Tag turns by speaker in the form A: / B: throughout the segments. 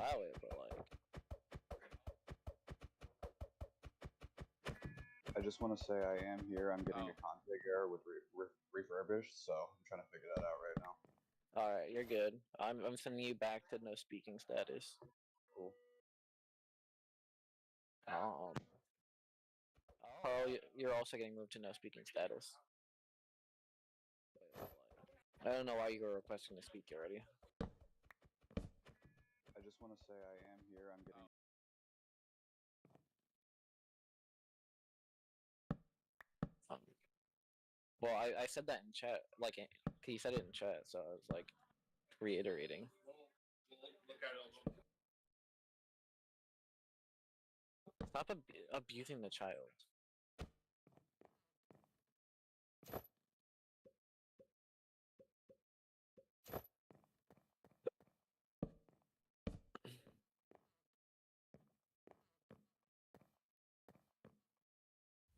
A: allow it, but like.
B: I just want to say I am here. I'm getting a config error with refurbished, so I'm trying to figure that out right now.
A: All right, you're good. I'm sending you back to no speaking status.
B: Cool.
A: Carl, you're also getting moved to no speaking status. I don't know why you were requesting to speak already.
B: I just want to say I am here. I'm getting.
A: Well, I said that in chat, like he said it in chat, so I was like reiterating. Stop abusing the child.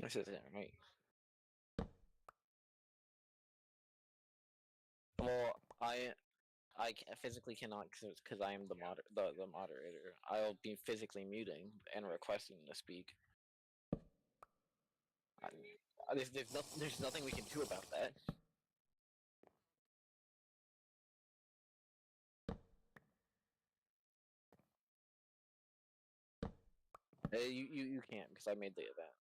A: This isn't right. Well, I physically cannot because I am the moderator. I'll be physically muting and requesting to speak. There's nothing we can do about that. You can't because I made the event.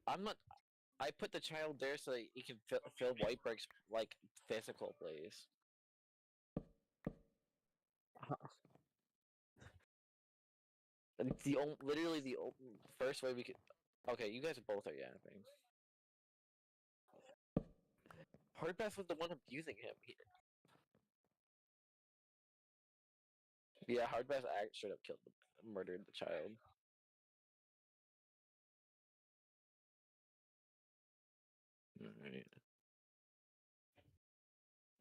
A: I'm not. I put the child there so that he can fill Whiteberg's like physical place. It's literally the first way we could. Okay, you guys both are yapping. Hardbass was the one abusing him. Yeah, Hardbass straight up murdered the child. Alright.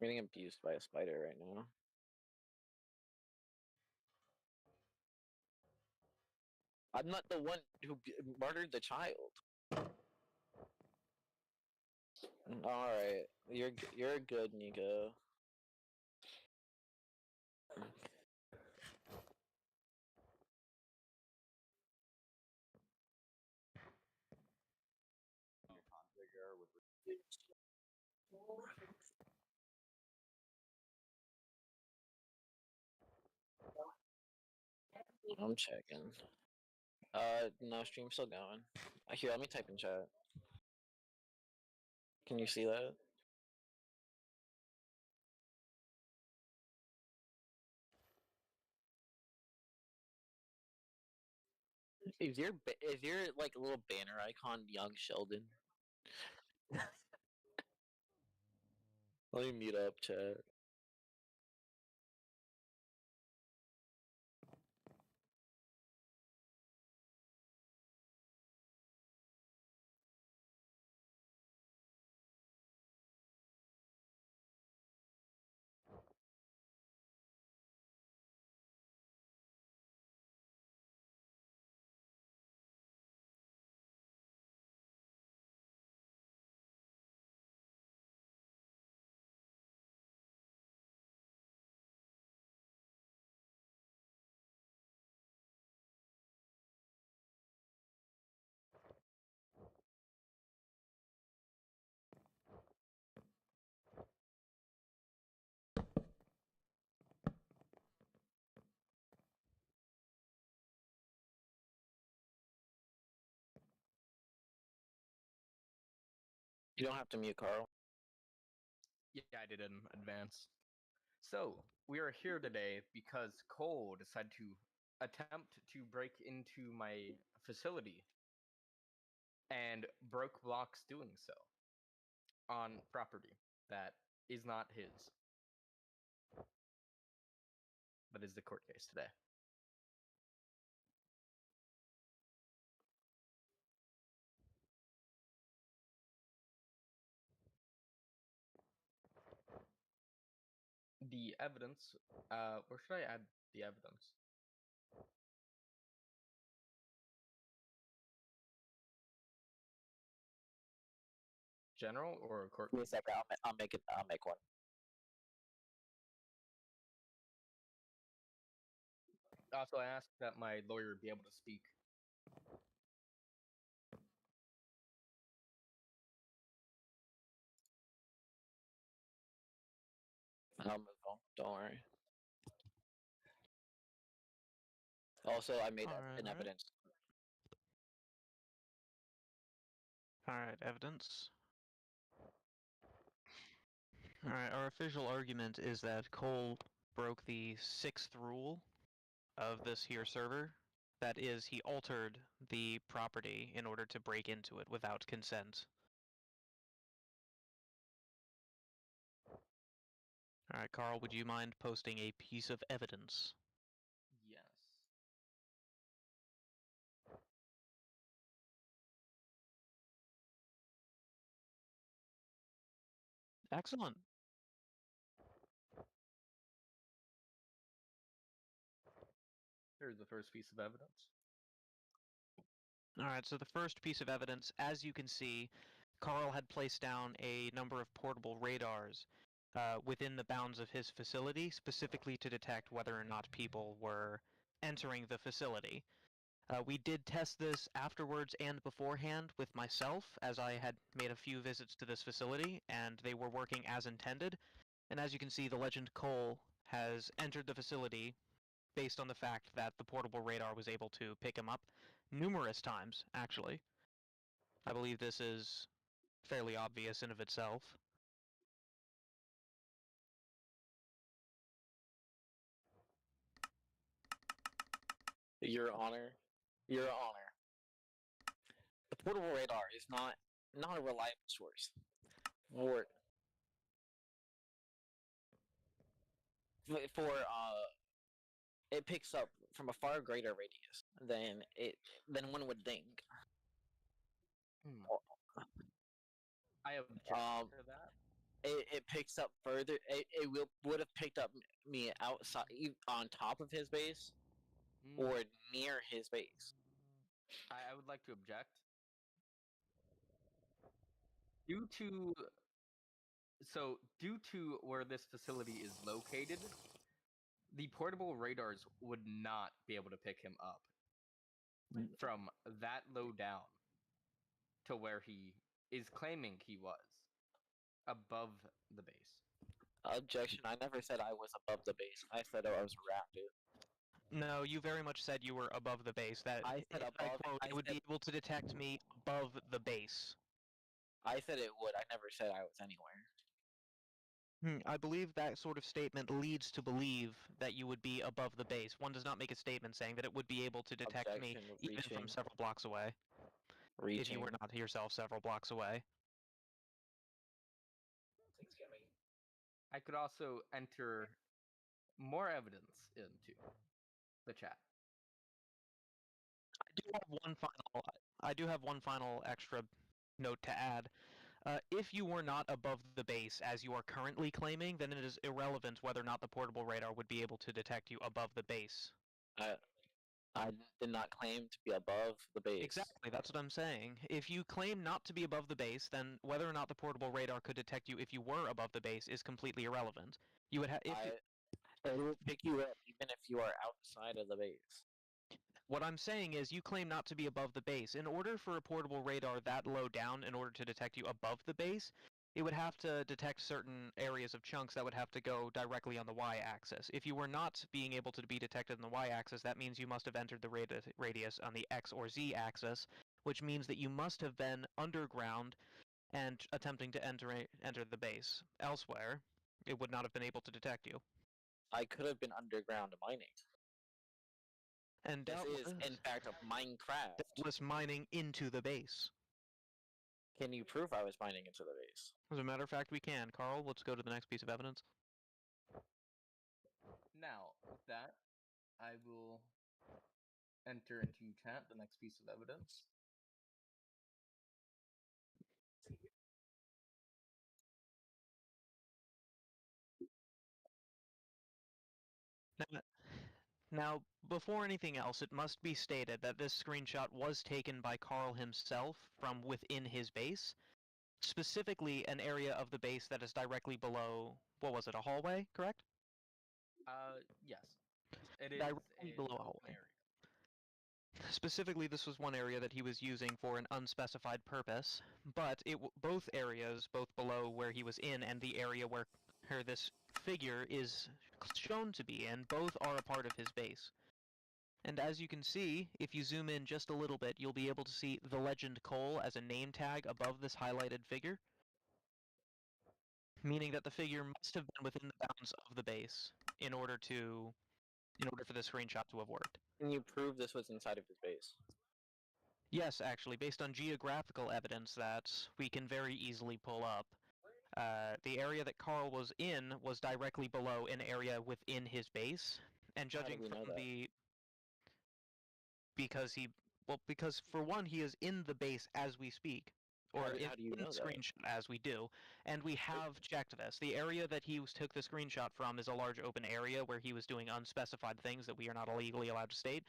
A: I'm getting abused by a spider right now. I'm not the one who murdered the child. Alright, you're good, Nico.
B: Config error with.
A: I'm checking. No, stream's still going. Here, let me type in chat. Can you see that? Is your like little banner icon young Sheldon? Let me mute up chat. You don't have to mute Carl.
C: Yeah, I did in advance. So, we are here today because Cole decided to attempt to break into my facility and broke blocks doing so on property that is not his. That is the court case today. The evidence, where should I add the evidence? General or court?
A: Give me a second. I'll make one.
C: Also, I asked that my lawyer be able to speak.
A: I'll move on. Don't worry. Also, I made an
D: Alright.
A: evidence.
D: Alright, evidence. Alright, our official argument is that Cole broke the 6th rule of this here server. That is, he altered the property in order to break into it without consent. Alright, Carl, would you mind posting a piece of evidence?
C: Yes.
D: Excellent.
C: Here's the first piece of evidence.
D: Alright, so the first piece of evidence, as you can see, Carl had placed down a number of portable radars within the bounds of his facility, specifically to detect whether or not people were entering the facility. We did test this afterwards and beforehand with myself, as I had made a few visits to this facility, and they were working as intended. And as you can see, the Legend Cole has entered the facility based on the fact that the portable radar was able to pick him up numerous times, actually. I believe this is fairly obvious in of itself.
A: Your Honor. Your Honor. The portable radar is not a reliable source. For it picks up from a far greater radius than one would think.
C: I object to that.
A: It picks up further. It would have picked up me outside, on top of his base, or near his base.
C: I would like to object. Due to where this facility is located, the portable radars would not be able to pick him up from that low down to where he is claiming he was, above the base.
A: Objection. I never said I was above the base. I said I was around it.
D: No, you very much said you were above the base. That
A: I said above.
D: quote, it would be able to detect me above the base.
A: I said it would. I never said I was anywhere.
D: I believe that sort of statement leads to believe that you would be above the base. One does not make a statement saying that it would be able to detect
A: Objection,
D: me even from
A: reaching.
D: several blocks away.
A: Reaching.
D: If you were not yourself several blocks away.
C: I could also enter more evidence into the chat.
D: I do have one final extra note to add. If you were not above the base, as you are currently claiming, then it is irrelevant whether or not the portable radar would be able to detect you above the base.
A: I did not claim to be above the base.
D: Exactly, that's what I'm saying. If you claim not to be above the base, then whether or not the portable radar could detect you if you were above the base is completely irrelevant. You would have.
A: It will pick you up even if you are outside of the base.
D: What I'm saying is you claim not to be above the base. In order for a portable radar that low down, in order to detect you above the base, it would have to detect certain areas of chunks that would have to go directly on the y-axis. If you were not being able to be detected on the y-axis, that means you must have entered the radius on the x or z-axis, which means that you must have been underground and attempting to enter the base. Elsewhere, it would not have been able to detect you.
A: I could have been underground mining.
D: And
A: this is, in fact, a Minecraft.
D: Doubtless mining into the base.
A: Can you prove I was mining into the base?
D: As a matter of fact, we can. Carl, let's go to the next piece of evidence.
C: Now, with that, I will enter into chat the next piece of evidence.
D: Now, before anything else, it must be stated that this screenshot was taken by Carl himself from within his base, specifically an area of the base that is directly below, what was it, a hallway, correct?
C: Yes. It is
D: Directly
C: an
D: below a
C: open
D: hallway.
C: area.
D: Specifically, this was one area that he was using for an unspecified purpose, but both areas, both below where he was in and the area where this figure is shown to be in, both are a part of his base. And as you can see, if you zoom in just a little bit, you'll be able to see the legend Cole as a name tag above this highlighted figure, meaning that the figure must have been within the bounds of the base in order for the screenshot to have worked.
A: Can you prove this was inside of his base?
D: Yes, actually, based on geographical evidence that we can very easily pull up, the area that Carl was in was directly below an area within his base, and
A: How do
D: judging
A: we know
D: from
A: that?
D: because for one, he is in the base as we speak, or
A: How do you
D: in
A: know
D: the
A: that?
D: screenshot as we do, and we have checked this. The area that he took the screenshot from is a large open area where he was doing unspecified things that we are not legally allowed to state.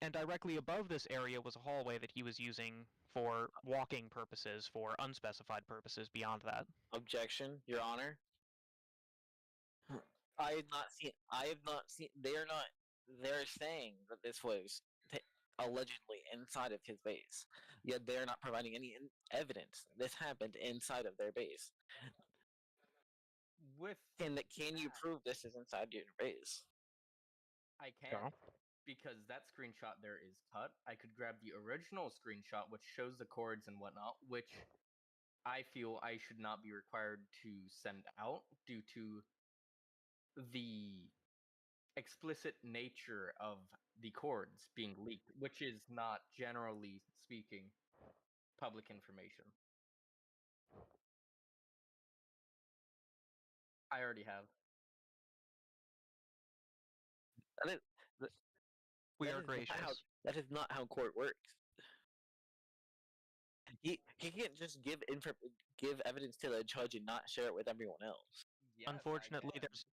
D: And directly above this area was a hallway that he was using for walking purposes, for unspecified purposes beyond that.
A: Objection, Your Honor. I have not seen. I have not seen. They're not. They're saying that this was allegedly inside of his base, yet they're not providing any evidence this happened inside of their base.
C: With
A: Can you
C: that,
A: prove this is inside your base?
C: I can,
D: Carl?
C: because that screenshot there is cut. I could grab the original screenshot, which shows the chords and whatnot, which I feel I should not be required to send out due to the explicit nature of the chords being leaked, which is not, generally speaking, public information. I already have.
A: That is,
D: We
A: that
D: are
A: is not
D: gracious.
A: that is not how court works. He can't just give evidence to the judge and not share it with everyone else.
C: Yes, I
D: Unfortunately,
C: can.
D: there's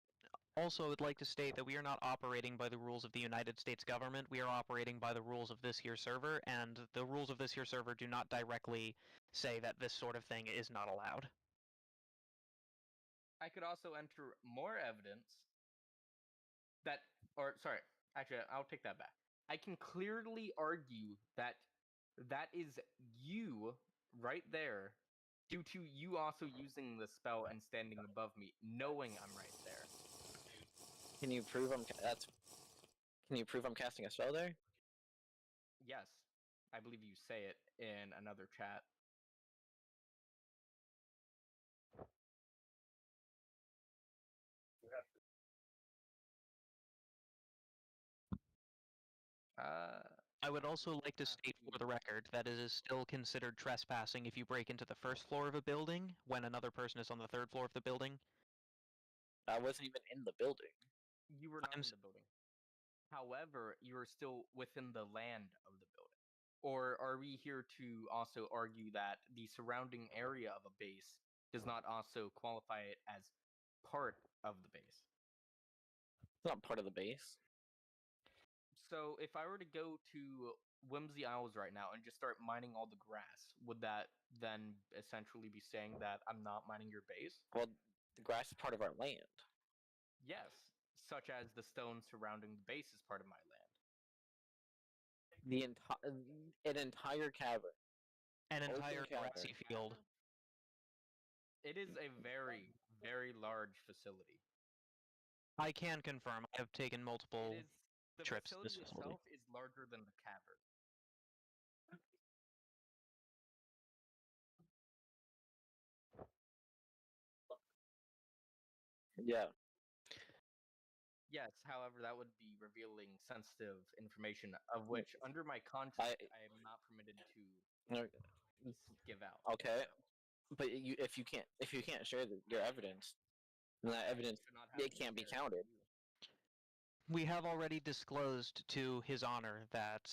D: also would like to state that we are not operating by the rules of the United States government. We are operating by the rules of this here server, and the rules of this here server do not directly say that this sort of thing is not allowed.
C: I could also enter more evidence that, or sorry, actually, I'll take that back. I can clearly argue that that is you right there, due to you also using the spell and standing above me, knowing I'm right there.
A: Can you prove Can you prove I'm casting a spell there?
C: Yes, I believe you say it in another chat.
D: I would also like to state for the record that it is still considered trespassing if you break into the first floor of a building when another person is on the third floor of the building.
A: I wasn't even in the building.
C: You were not in the building. However, you are still within the land of the building. Or are we here to also argue that the surrounding area of a base does not also qualify it as part of the base?
A: It's not part of the base.
C: So if I were to go to Whimsy Isles right now and just start mining all the grass, would that then essentially be saying that I'm not mining your base?
A: Well, the grass is part of our land.
C: Yes, such as the stone surrounding the base is part of my land.
A: An entire cavern.
D: An
A: Open
D: entire
A: cavern.
D: grassy field.
C: It is a very, very large facility.
D: I can confirm. I have taken multiple
C: The
D: trips to
C: facility
D: this facility.
C: itself is larger than the cavern.
A: Yeah.
C: Yes, however, that would be revealing sensitive information, of which, under my contract, I am not permitted to give out.
A: Okay, but if you can't share your evidence, then that evidence it can't be counted.
D: We have already disclosed to His Honor that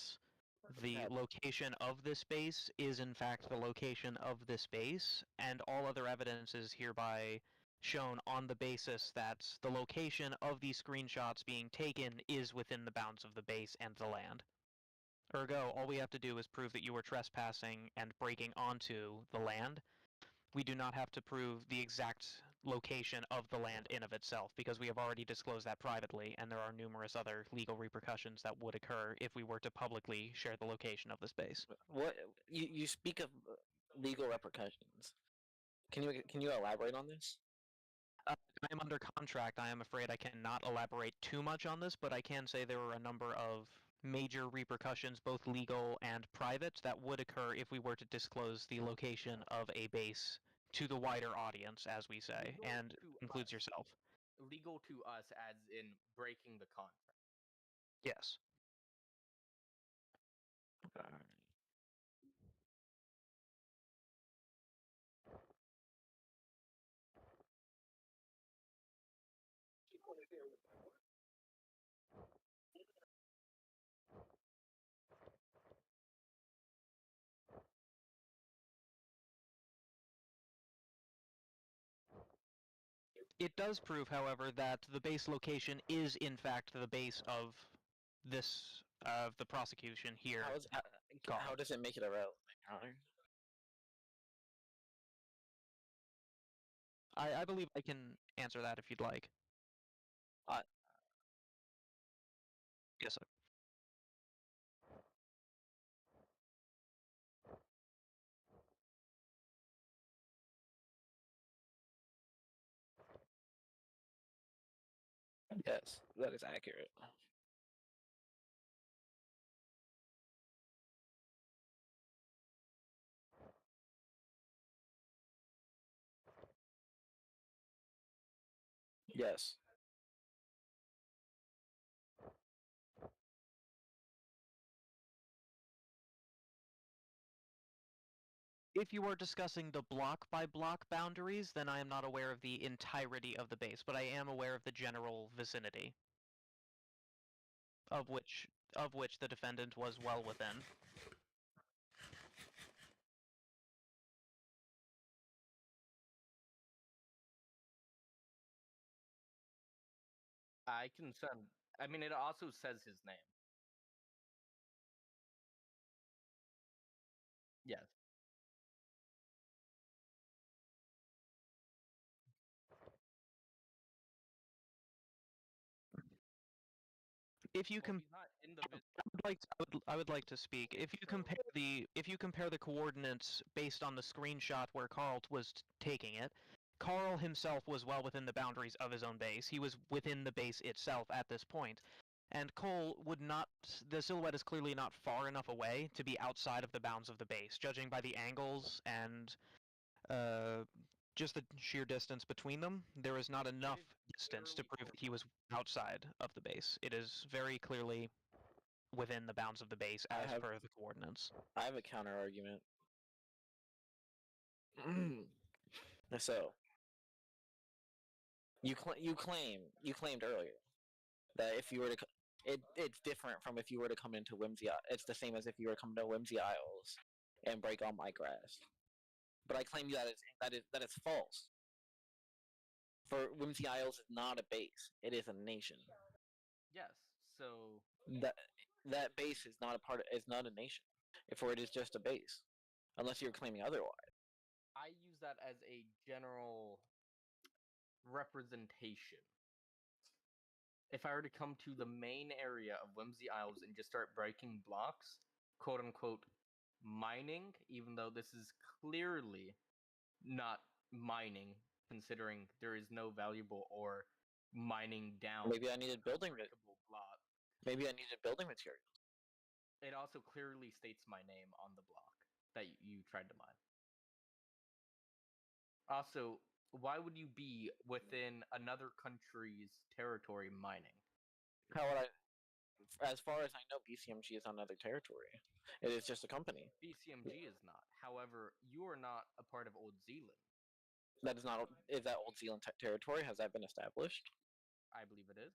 D: the location of this base is in fact the location of this base, and all other evidence is hereby shown on the basis that the location of these screenshots being taken is within the bounds of the base and the land. Ergo, all we have to do is prove that you were trespassing and breaking onto the land. We do not have to prove the exact location of the land in of itself, because we have already disclosed that privately, and there are numerous other legal repercussions that would occur if we were to publicly share the location of the space.
A: What you speak of legal repercussions? Can you elaborate on this?
D: I am under contract. I am afraid I cannot elaborate too much on this, but I can say there are a number of major repercussions, both legal and private, that would occur if we were to disclose the location of a base to the wider audience, as we say,
C: Legal
D: and
C: to
D: includes
C: us.
D: yourself.
C: Legal to us, as in breaking the contract.
D: Yes. It does prove, however, that the base location is in fact the base of this of the prosecution here.
A: How does it make it irrelevant, Your Honor?
D: I believe I can answer that if you'd like.
A: Uh,
D: Yes, sir.
A: Yes, that is accurate. Yes.
D: If you are discussing the block-by-block boundaries, then I am not aware of the entirety of the base, but I am aware of the general vicinity, of which the defendant was well within.
C: I can send. I mean, it also says his name. Yes.
D: If you
C: Well,
D: can,
C: he's not in the
D: I would like to speak. If you compare the coordinates based on the screenshot where Carl was taking it, Carl himself was well within the boundaries of his own base. He was within the base itself at this point. And Cole would not. The silhouette is clearly not far enough away to be outside of the bounds of the base, judging by the angles and just the sheer distance between them. There is not enough distance to prove that he was outside of the base. It is very clearly within the bounds of the base as per the coordinates.
A: I have a counter argument. So, you claimed earlier that if you were to it's different from if you were to come into Whimsy. It's the same as if you were to come to Whimsy Isles and break all my grass. But I claim that is false. For Whimsy Isles is not a base; it is a nation.
C: Yes. So
A: That base is not not a nation. For it is just a base, unless you're claiming otherwise.
C: I use that as a general representation. If I were to come to the main area of Whimsy Isles and just start breaking blocks, quote unquote, mining, even though this is clearly not mining, considering there is no valuable ore mining down.
A: Maybe I needed building
C: block.
A: Maybe I needed building material.
C: It also clearly states my name on the block that you tried to mine. Also, why would you be within another country's territory mining?
A: How would I? As far as I know, BCMG is on another territory. It is just a company.
C: BCMG is not. However, you are not a part of Old Zealand.
A: That is not. Is that Old Zealand territory? Has that been established?
C: I believe it is.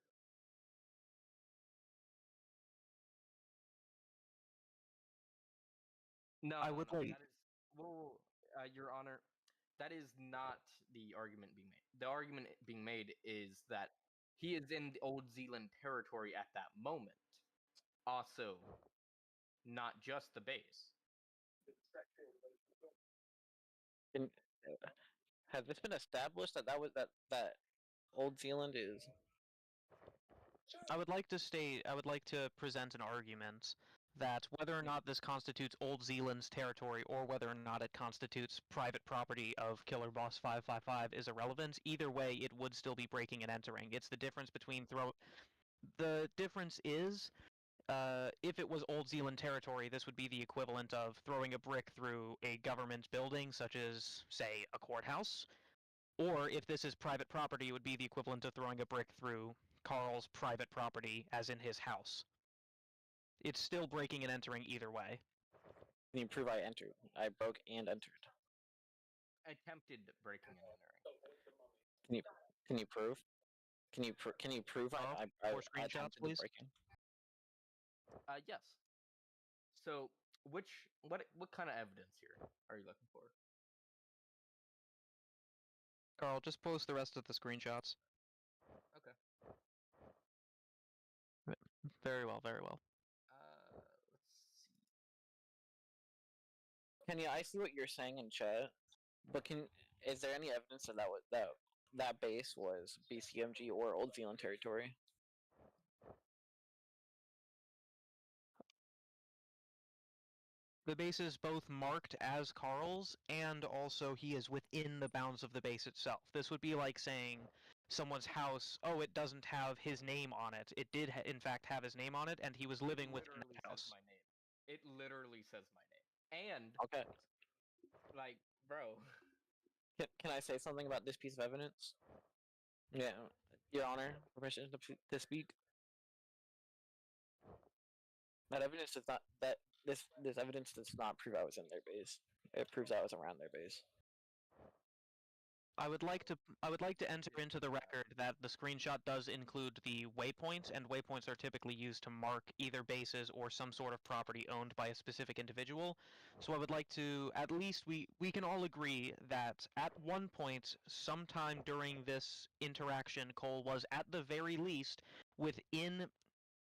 C: No,
D: I would like.
C: That is, well, Your Honor, that is not the argument being made. The argument being made is that he is in the Old Zealand territory at that moment. Also, not just the base.
A: Has this been established that that Old Zealand is?
D: I would like to present an argument that whether or not this constitutes Old Zealand's territory or whether or not it constitutes private property of Killer Boss 555 is irrelevant. Either way, it would still be breaking and entering. It's the difference between The difference is, if it was Old Zealand territory, this would be the equivalent of throwing a brick through a government building, such as, say, a courthouse. Or if this is private property, it would be the equivalent of throwing a brick through Carl's private property, as in his house. It's still breaking and entering either way.
A: Can you prove I entered? I broke and entered.
C: Attempted breaking and entering.
A: Can you prove? Can you prove
D: Carl,
A: I
D: more screenshots,
A: attempted
D: please?
A: breaking?
C: Yes. So, what kind of evidence here are you looking for?
D: Carl, just post the rest of the screenshots.
C: Okay.
D: Very well, very well.
C: Let's see.
A: Kenny, I see what you're saying in chat, but is there any evidence that that base was BCMG or Old Zealand territory?
D: The base is both marked as Carl's, and also he is within the bounds of the base itself. This would be like saying someone's house, oh, it doesn't have his name on it. It did, in fact, have his name on it, and he was living within
C: Literally
D: the house.
C: says my name. It literally says my name. And
A: Okay.
C: like, bro.
A: Can I say something about this piece of evidence? Yeah, Your Honor, permission to speak. That evidence does not this evidence does not prove I was in their base. It proves I was around their base.
D: I would like to enter into the record that the screenshot does include the waypoints, and waypoints are typically used to mark either bases or some sort of property owned by a specific individual. So I would like to, at least we can all agree that at one point, sometime during this interaction, Cole was at the very least within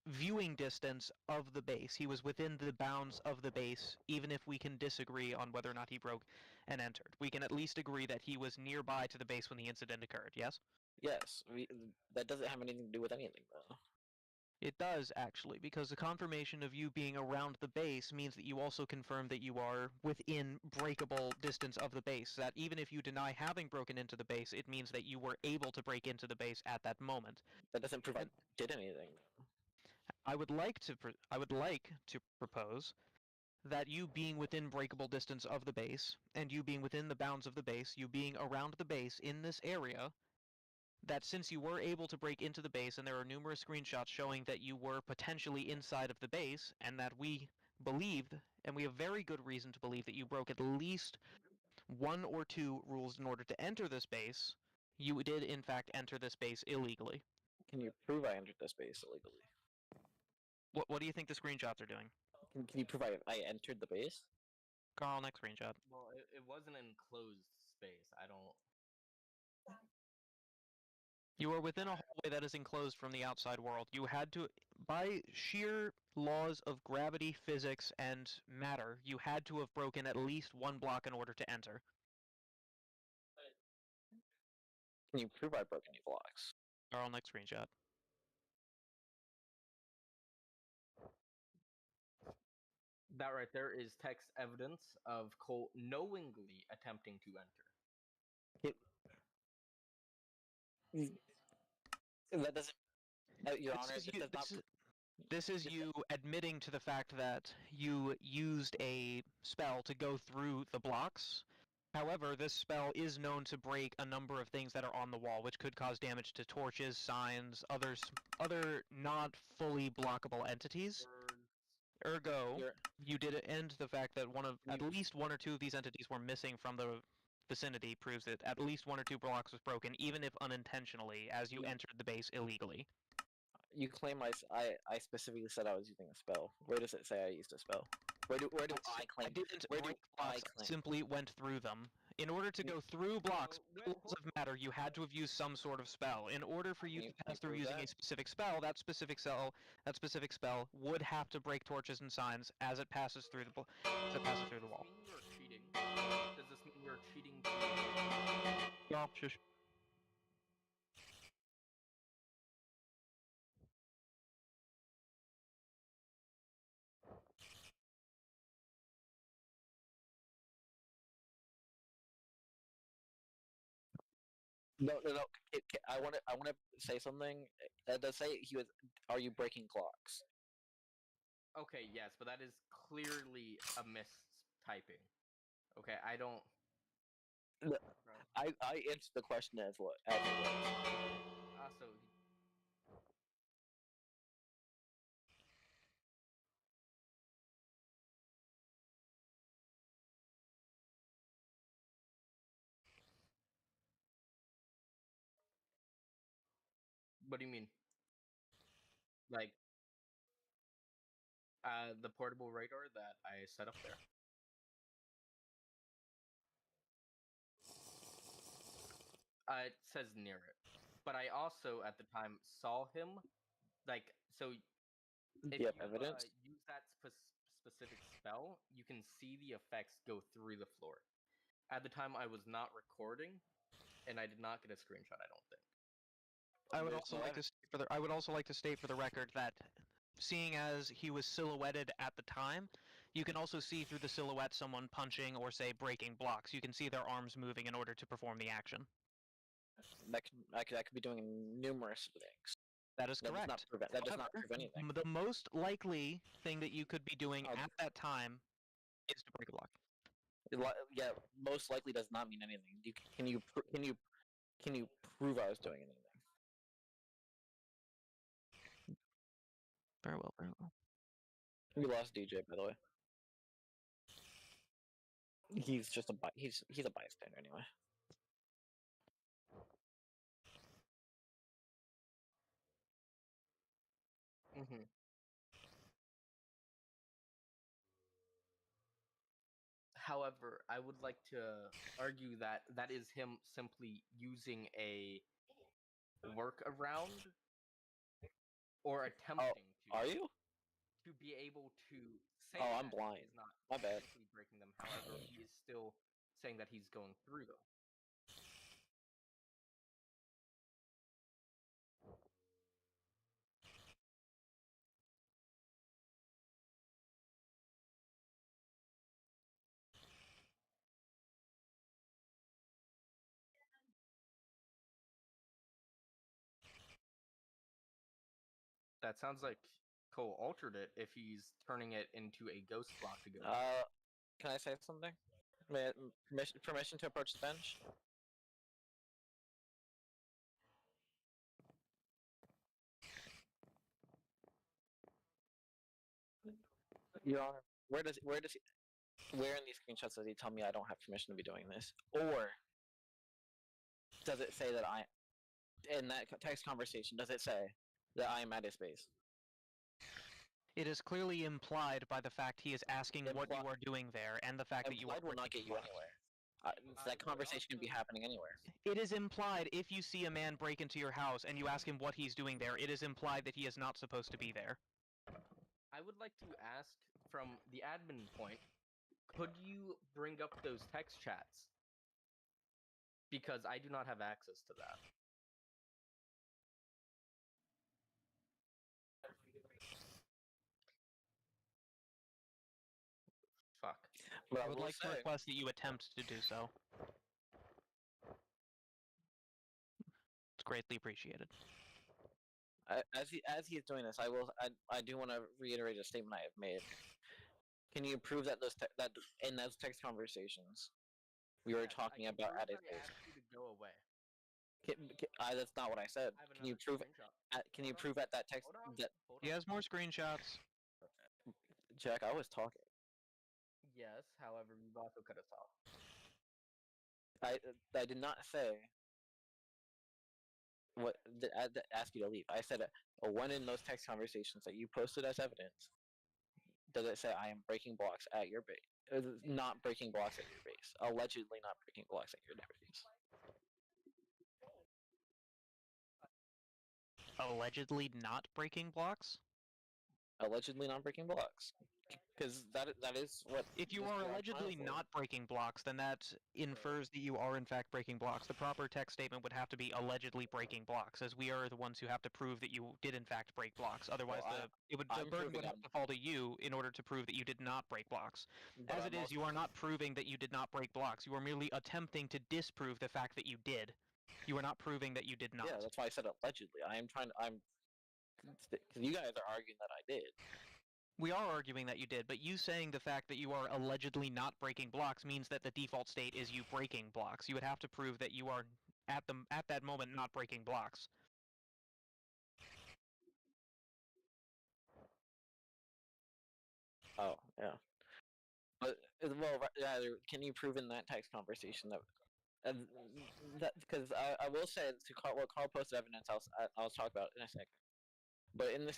D: viewing distance of the base. He was within the bounds of the base, even if we can disagree on whether or not he broke and entered. We can at least agree that he was nearby to the base when the incident occurred, yes?
A: Yes, that doesn't have anything to do with anything, though.
D: It does, actually, because the confirmation of you being around the base means that you also confirm that you are within breakable distance of the base. That even if you deny having broken into the base, it means that you were able to break into the base at that moment.
A: That doesn't prove I did anything.
D: I would like to propose that you being within breakable distance of the base, and you being within the bounds of the base, you being around the base in this area, that since you were able to break into the base, and there are numerous screenshots showing that you were potentially inside of the base, and that we believed, and we have very good reason to believe that you broke at least one or two rules in order to enter this base, you did in fact enter this base illegally.
A: Can you prove I entered this base illegally?
D: What do you think the screenshots are doing?
A: Can you prove I entered the base?
D: Carl, next screenshot.
C: Well, it wasn't an enclosed space. I don't.
D: You are within a hallway that is enclosed from the outside world. You had to, by sheer laws of gravity, physics, and matter, you had to have broken at least one block in order to enter.
A: Can you prove I broke any blocks?
D: Carl, next screenshot.
C: That right there is text evidence of Cole knowingly attempting to enter.
A: That doesn't. Your Honor,
D: this is you admitting to the fact that you used a spell to go through the blocks. However, this spell is known to break a number of things that are on the wall, which could cause damage to torches, signs, other not fully blockable entities. Ergo, you did end the fact that at least one or two of these entities were missing from the vicinity proves that at least one or two blocks was broken, even if unintentionally, as you entered the base illegally.
A: You claim I specifically said I was using a spell. Where does it say I used a spell? Where do I claim?
D: I didn't break blocks, I simply went through them. In order to go through blocks, rules of matter, you had to have used some sort of spell. In order for you to pass through using a specific spell, that specific spell would have to break torches and signs as it passes through the wall.
C: You're cheating. Does this mean you're cheating to...
D: No, shush.
A: No, no, no. I want to say something. It does say he was. Are you breaking clocks?
C: Okay, yes, but that is clearly a mistyping. Okay, I don't...
A: No.
C: Bro.
A: I answered the question as what as it was.
C: Also, what do you mean? Like, the portable radar that I set up there. It says near it, but I also at the time saw him. Like, so if
A: Yep,
C: you
A: evidence.
C: use that specific spell, you can see the effects go through the floor. At the time, I was not recording, and I did not get a screenshot. I don't think.
D: I would
A: There's
D: also
A: no
D: like to state for the I would also like to state for the record that seeing as he was silhouetted at the time, you can also see through the silhouette someone punching or say breaking blocks. You can see their arms moving in order to perform the action.
A: I could be doing numerous things.
D: That is
A: That does
D: correct.
A: not prevent. That does not
D: However,
A: prove anything.
D: The most likely thing that you could be doing
A: Oh.
D: at that time is to break a block.
A: Yeah, most likely does not mean anything. Can you prove I was doing anything?
D: Very well, very well.
A: We lost DJ, by the way. He's just he's a bystander anyway.
C: Mm-hmm. However, I would like to argue that that is him simply using a workaround or attempting to.
A: Are you?
C: To be able to say
A: Oh, I'm
C: that
A: blind.
C: he's not
A: My bad.
C: physically breaking them. However, he is still saying that he's going through them. That sounds like Cole altered it if he's turning it into a ghost block to go.
A: Can I say something? Permission to approach the bench? Your Honor, where in these screenshots does he tell me I don't have permission to be doing this, or does it say that in that text conversation, does it say that I am at his base?
D: It is clearly implied by the fact he is asking what you are doing there, and the fact that you are.
A: Implied will not get you anywhere. That conversation can be happening anywhere.
D: It is implied if you see a man break into your house and you ask him what he's doing there, it is implied that he is not supposed to be there.
C: I would like to ask from the admin point, could you bring up those text chats? Because I do not have access to that. Fuck.
A: But
D: I would like to request that you attempt to do so. It's greatly appreciated.
A: As he is doing this, I do want to reiterate a statement I have made. Can you prove that that in those text conversations we were talking about at his base?
C: I asked you to go away.
A: That's not what I said. Can you prove? Can you prove at that text that
D: He has more screenshots.
A: Jack? I was talking.
C: Yes, however, you also cut us off.
A: I did not say what I ask you to leave. I said when in those text conversations that you posted as evidence, does it say I am breaking blocks at your base? Not breaking blocks at your base. Allegedly not breaking blocks at your base.
D: Allegedly not breaking blocks?
A: allegedly not breaking blocks, because that is what.
D: If you
A: this
D: are
A: is what I'm
D: allegedly
A: trying for.
D: not breaking blocks, then that infers that you are in fact breaking blocks. The proper text statement would have to be allegedly breaking blocks, as we are the ones who have to prove that you did in fact break blocks. Otherwise,
A: Well,
D: the
A: I'm
D: burden
A: proving
D: would have
A: I'm-
D: to fall to you in order to prove that you did not break blocks.
A: but
D: As
A: I'm
D: it is,
A: also-
D: you are not proving that you did not break blocks. You are merely attempting to disprove the fact that you did. You are not proving that you did not.
A: Yeah, that's why I said allegedly. Because you guys are arguing that I did.
D: We are arguing that you did, but you saying the fact that you are allegedly not breaking blocks means that the default state is you breaking blocks. You would have to prove that you are at that moment not breaking blocks.
A: Oh, yeah. But well, rather, can you prove in that text conversation that because I will say to Carl, what Carl posted evidence I'll talk about in a sec. But in this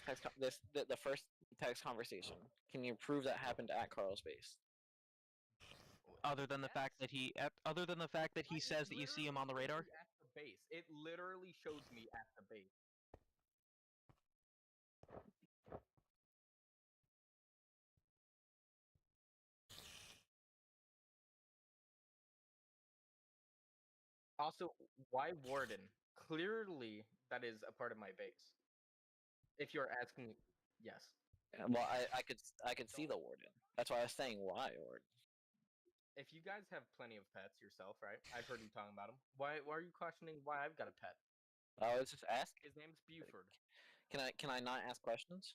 A: the first text conversation, can you prove that happened at Carl's base?
D: Other than the fact that he says that you see him on the radar.
C: At the base, it literally shows me at the base. Also, why Warden? Clearly, that is a part of my base. If you're asking, yes.
A: Well, I could see the warden. That's why I was saying why warden.
C: If you guys have plenty of pets yourself, right? I've heard you talking about them. Why are you questioning why I've got a pet?
A: I was just asking.
C: His name's Buford.
A: Can I not ask questions?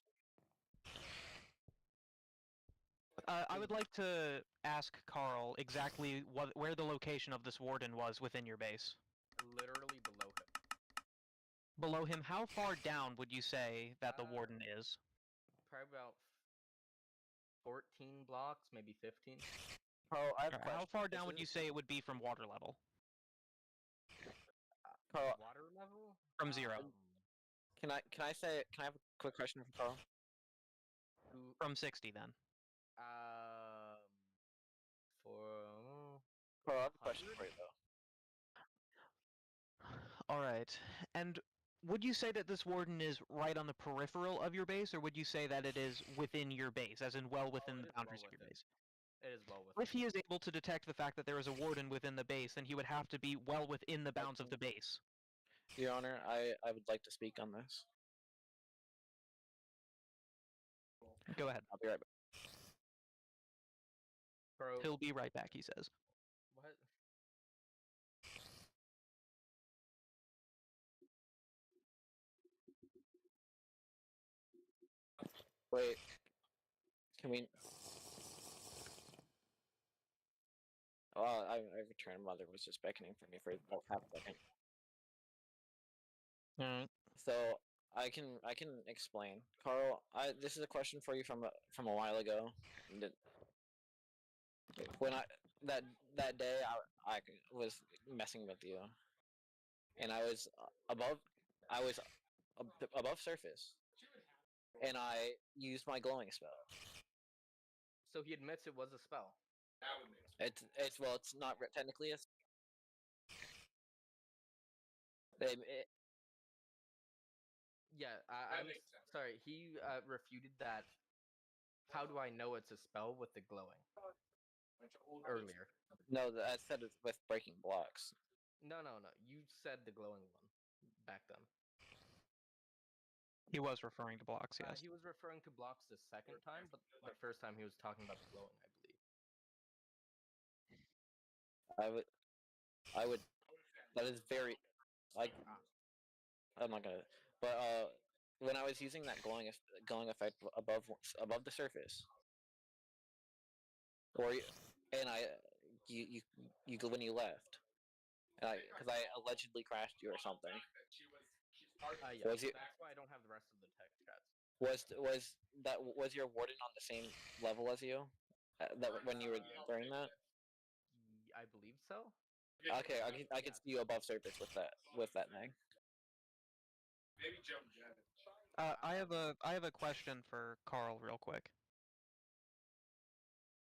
D: I would like to ask Carl exactly where the location of this warden was within your base.
C: Literally below him.
D: Below him, how far down would you say that the warden is?
C: Probably about 14 blocks, maybe 15.
A: Carl, I have a
D: Alright,
A: question.
D: how far down
A: This
D: would you
A: is-
D: say it would be from water level?
A: Carl,
C: Water level?
D: From 0.
A: can I have a quick question for Carl?
D: From 60 then.
C: For
A: Carl, I have a question
C: 100?
A: for you though.
D: Alright, and would you say that this warden is right on the peripheral of your base, or would you say that it is within your base, as in well within
C: it
D: the
C: is well
D: boundaries of your
C: within.
D: base?
C: It is well within.
D: If he is able to detect the fact that there is a warden within the base, then he would have to be well within the bounds of the base.
A: Your Honor, I would like to speak on this.
D: Go ahead.
A: I'll be right back.
C: Bro,
D: He'll be right back, he says.
C: what?
A: Wait, can we? Oh, I returned. Mother was just beckoning for me for about half a second.
D: Alright.
A: So I can explain, Carl. This is a question for you from a while ago. When that day I was messing with you, and I was above surface, and I used my glowing spell.
C: So he admits it was a spell.
A: It's not technically a.
C: Yeah, I'm sorry. He refuted that. How do I know it's a spell with the glowing? Earlier.
A: No, I said it's with breaking blocks.
C: No. You said the glowing one back then.
D: He was referring to blocks, yes.
C: He was referring to blocks the second time, but the first time he was talking about the glowing, I believe.
A: I would. That is very. I'm not gonna. But when I was using that glowing effect above the surface, and you when you left, because I allegedly crashed you or something.
C: Yeah,
A: Was it-
C: that's why I don't have the rest of the text chats.
A: Was your warden on the same level as you? That when you were during that?
C: I believe so.
A: Okay, I could see you above surface with that nag.
D: I have a question for Carl real quick.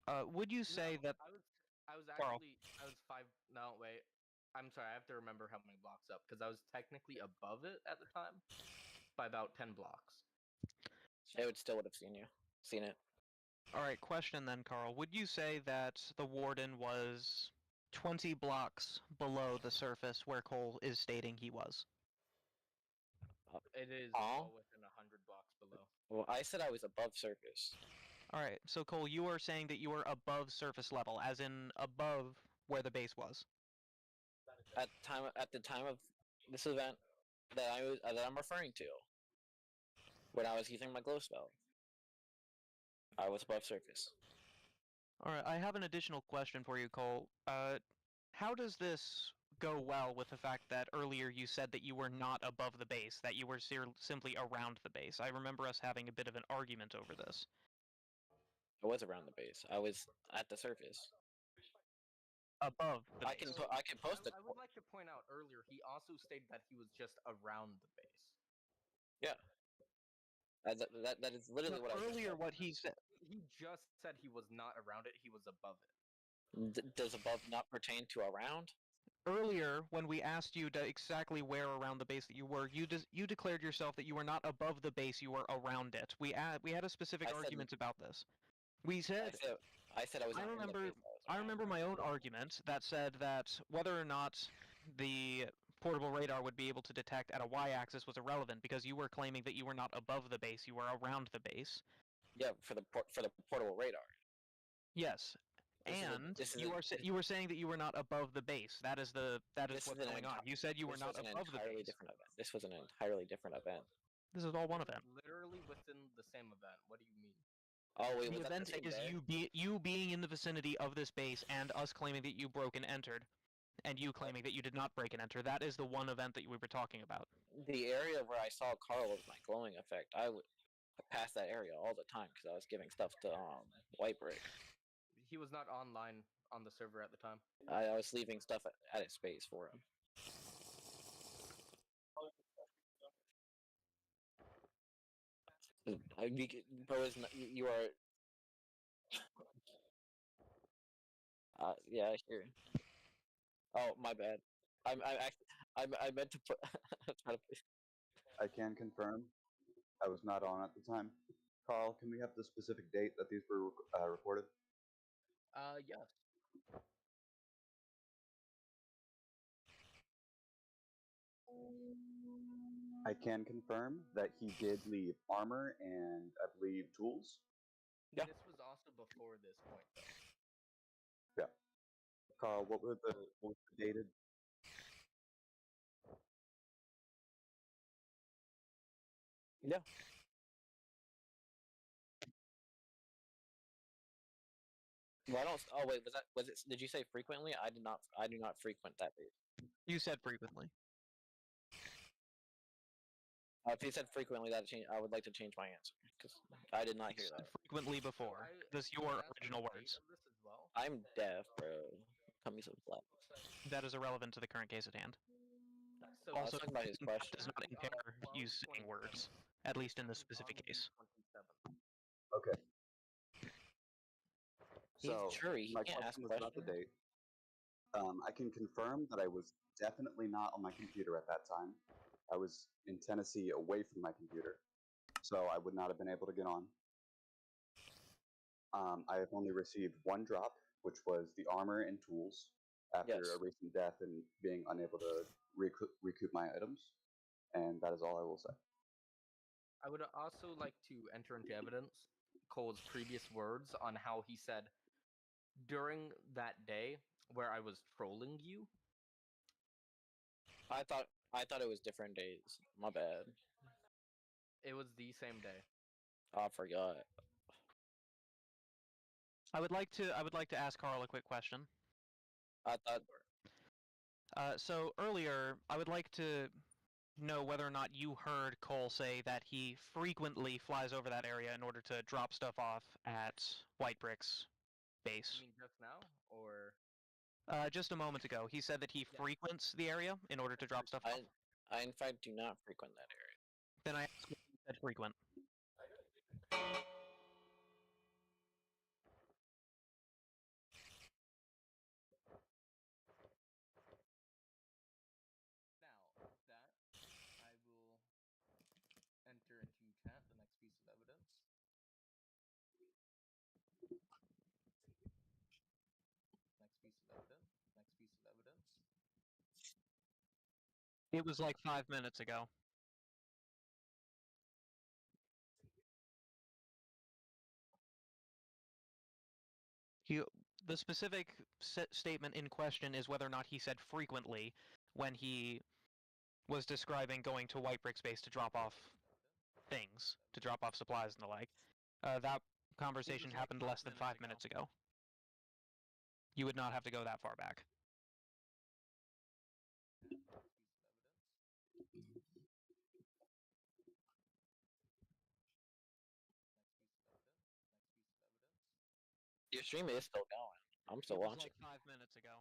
D: Would you say that
C: I was
D: Carl.
C: actually I was 5. No, wait. I'm sorry. I have to remember how many blocks up because I was technically above it at the time by about 10 blocks.
A: It would still would have seen it.
D: All right, question then, Carl. Would you say that the warden was 20 blocks below the surface where Cole is stating he was?
C: It is
A: Huh?
C: well within 100 blocks below.
A: Well, I said I was above surface.
D: All right, so Cole, you are saying that you are above surface level, as in above where the base was.
A: At the time of this event that I'm referring to, when I was using my glow spell, I was above surface.
D: All right, I have an additional question for you, Cole. How does this go well with the fact that earlier you said that you were not above the base, that you were simply around the base? I remember us having a bit of an argument over this.
A: I was around the base. I was at the surface.
D: Above the
A: I
D: base.
A: I can post
C: I would like to point out earlier, he also stated that he was just around the base.
A: that is literally
D: But
A: what I
D: earlier
A: said.
D: what he said.
C: He just said he was not around it, he was above it.
A: Does above not pertain to around?
D: Earlier, when we asked you exactly where around the base that you were, you declared yourself that you were not above the base, you were around it. We had a specific
A: I said-
D: argument about this. We said
A: I said I was.
D: I
A: not in the
D: remember-
A: base,
D: I
A: was
D: remember my own argument that said that whether or not the portable radar would be able to detect at a y-axis was irrelevant because you were claiming that you were not above the base, you were around the base.
A: Yeah, for the portable radar.
D: Yes.
A: This is a-
D: And
A: this is
D: you
A: a-
D: are you were saying that you were not above the base. That is
A: This
D: what's
A: is an
D: going on. You said you were
A: This
D: not
A: was an
D: above the
A: entirely
D: base.
A: different event. This was an entirely different event.
D: This is all one event.
C: Literally within the same event. What do you mean?
A: Oh wait,
D: The
A: was that
D: event
A: the same
D: is
A: day?
D: you being in the vicinity of this base and us claiming that you broke and entered, and you claiming that you did not break and enter. That is the one event that we were talking about.
A: The area where I saw Carl with my glowing effect, I would pass that area all the time because I was giving stuff to White Brick.
C: He was not online on the server at the time.
A: I was leaving stuff at its space for him. Bro, you are. Yeah, I hear. Oh, my bad. I meant to put.
B: I can confirm I was not on at the time. Carl, can we have the specific date that these were recorded?
C: Yes.
B: I can confirm that he did leave armor and I believe tools.
A: Yeah.
C: This was also before this point, though.
B: Carl, what was the dated?
A: Yeah. Well, I don't. Oh wait, was it? Did you say frequently? I did not. I do not frequent that base.
D: You said frequently.
A: If you said frequently, I would like to change my answer because I did not
D: You
A: hear
D: said
A: that.
D: frequently before. This your
C: I asked
D: original
C: the date
D: words.
C: of this as well.
A: I'm deaf, bro. Cut me some slack.
D: That is irrelevant to the current case at hand.
C: So
A: I was
D: Also,
A: talking about his
D: that
A: question.
D: does not impair you saying words, at least in this specific case.
B: Okay.
A: He's
B: So
A: jury. He
B: my
A: can't ask
B: question was about the
A: questions.
B: date. I can confirm that I was definitely not on my computer at that time. I was in Tennessee away from my computer, so I would not have been able to get on. I have only received one drop, which was the armor and tools after
A: Yes.
B: a recent death and being unable to recoup my items, and that is all I will say.
C: I would also like to enter into evidence Cole's previous words on how he said, during that day where I was trolling you,
A: I thought it was different days. My bad.
C: it was the same day.
A: I forgot.
D: I would like to ask Carl a quick question.
A: I thought.
D: So earlier, I would like to know whether or not you heard Cole say that he frequently flies over that area in order to drop stuff off at White Brick's base.
C: You mean just now, or
D: Just a moment ago, he said that he
C: Yeah.
D: frequents the area in order to drop stuff off.
A: I in fact do not frequent that area.
D: Then I asked if he said frequent.
C: now that I will enter into chat the next piece of evidence.
D: It was like 5 minutes ago. The specific statement in question is whether or not he said frequently when he was describing going to White Brick Space to drop off things, to drop off supplies and the like. That conversation happened less than 5 minutes ago. You would not have to go that far back.
A: Your stream is still going. I'm still
D: It was
A: watching.
D: like 5 minutes ago.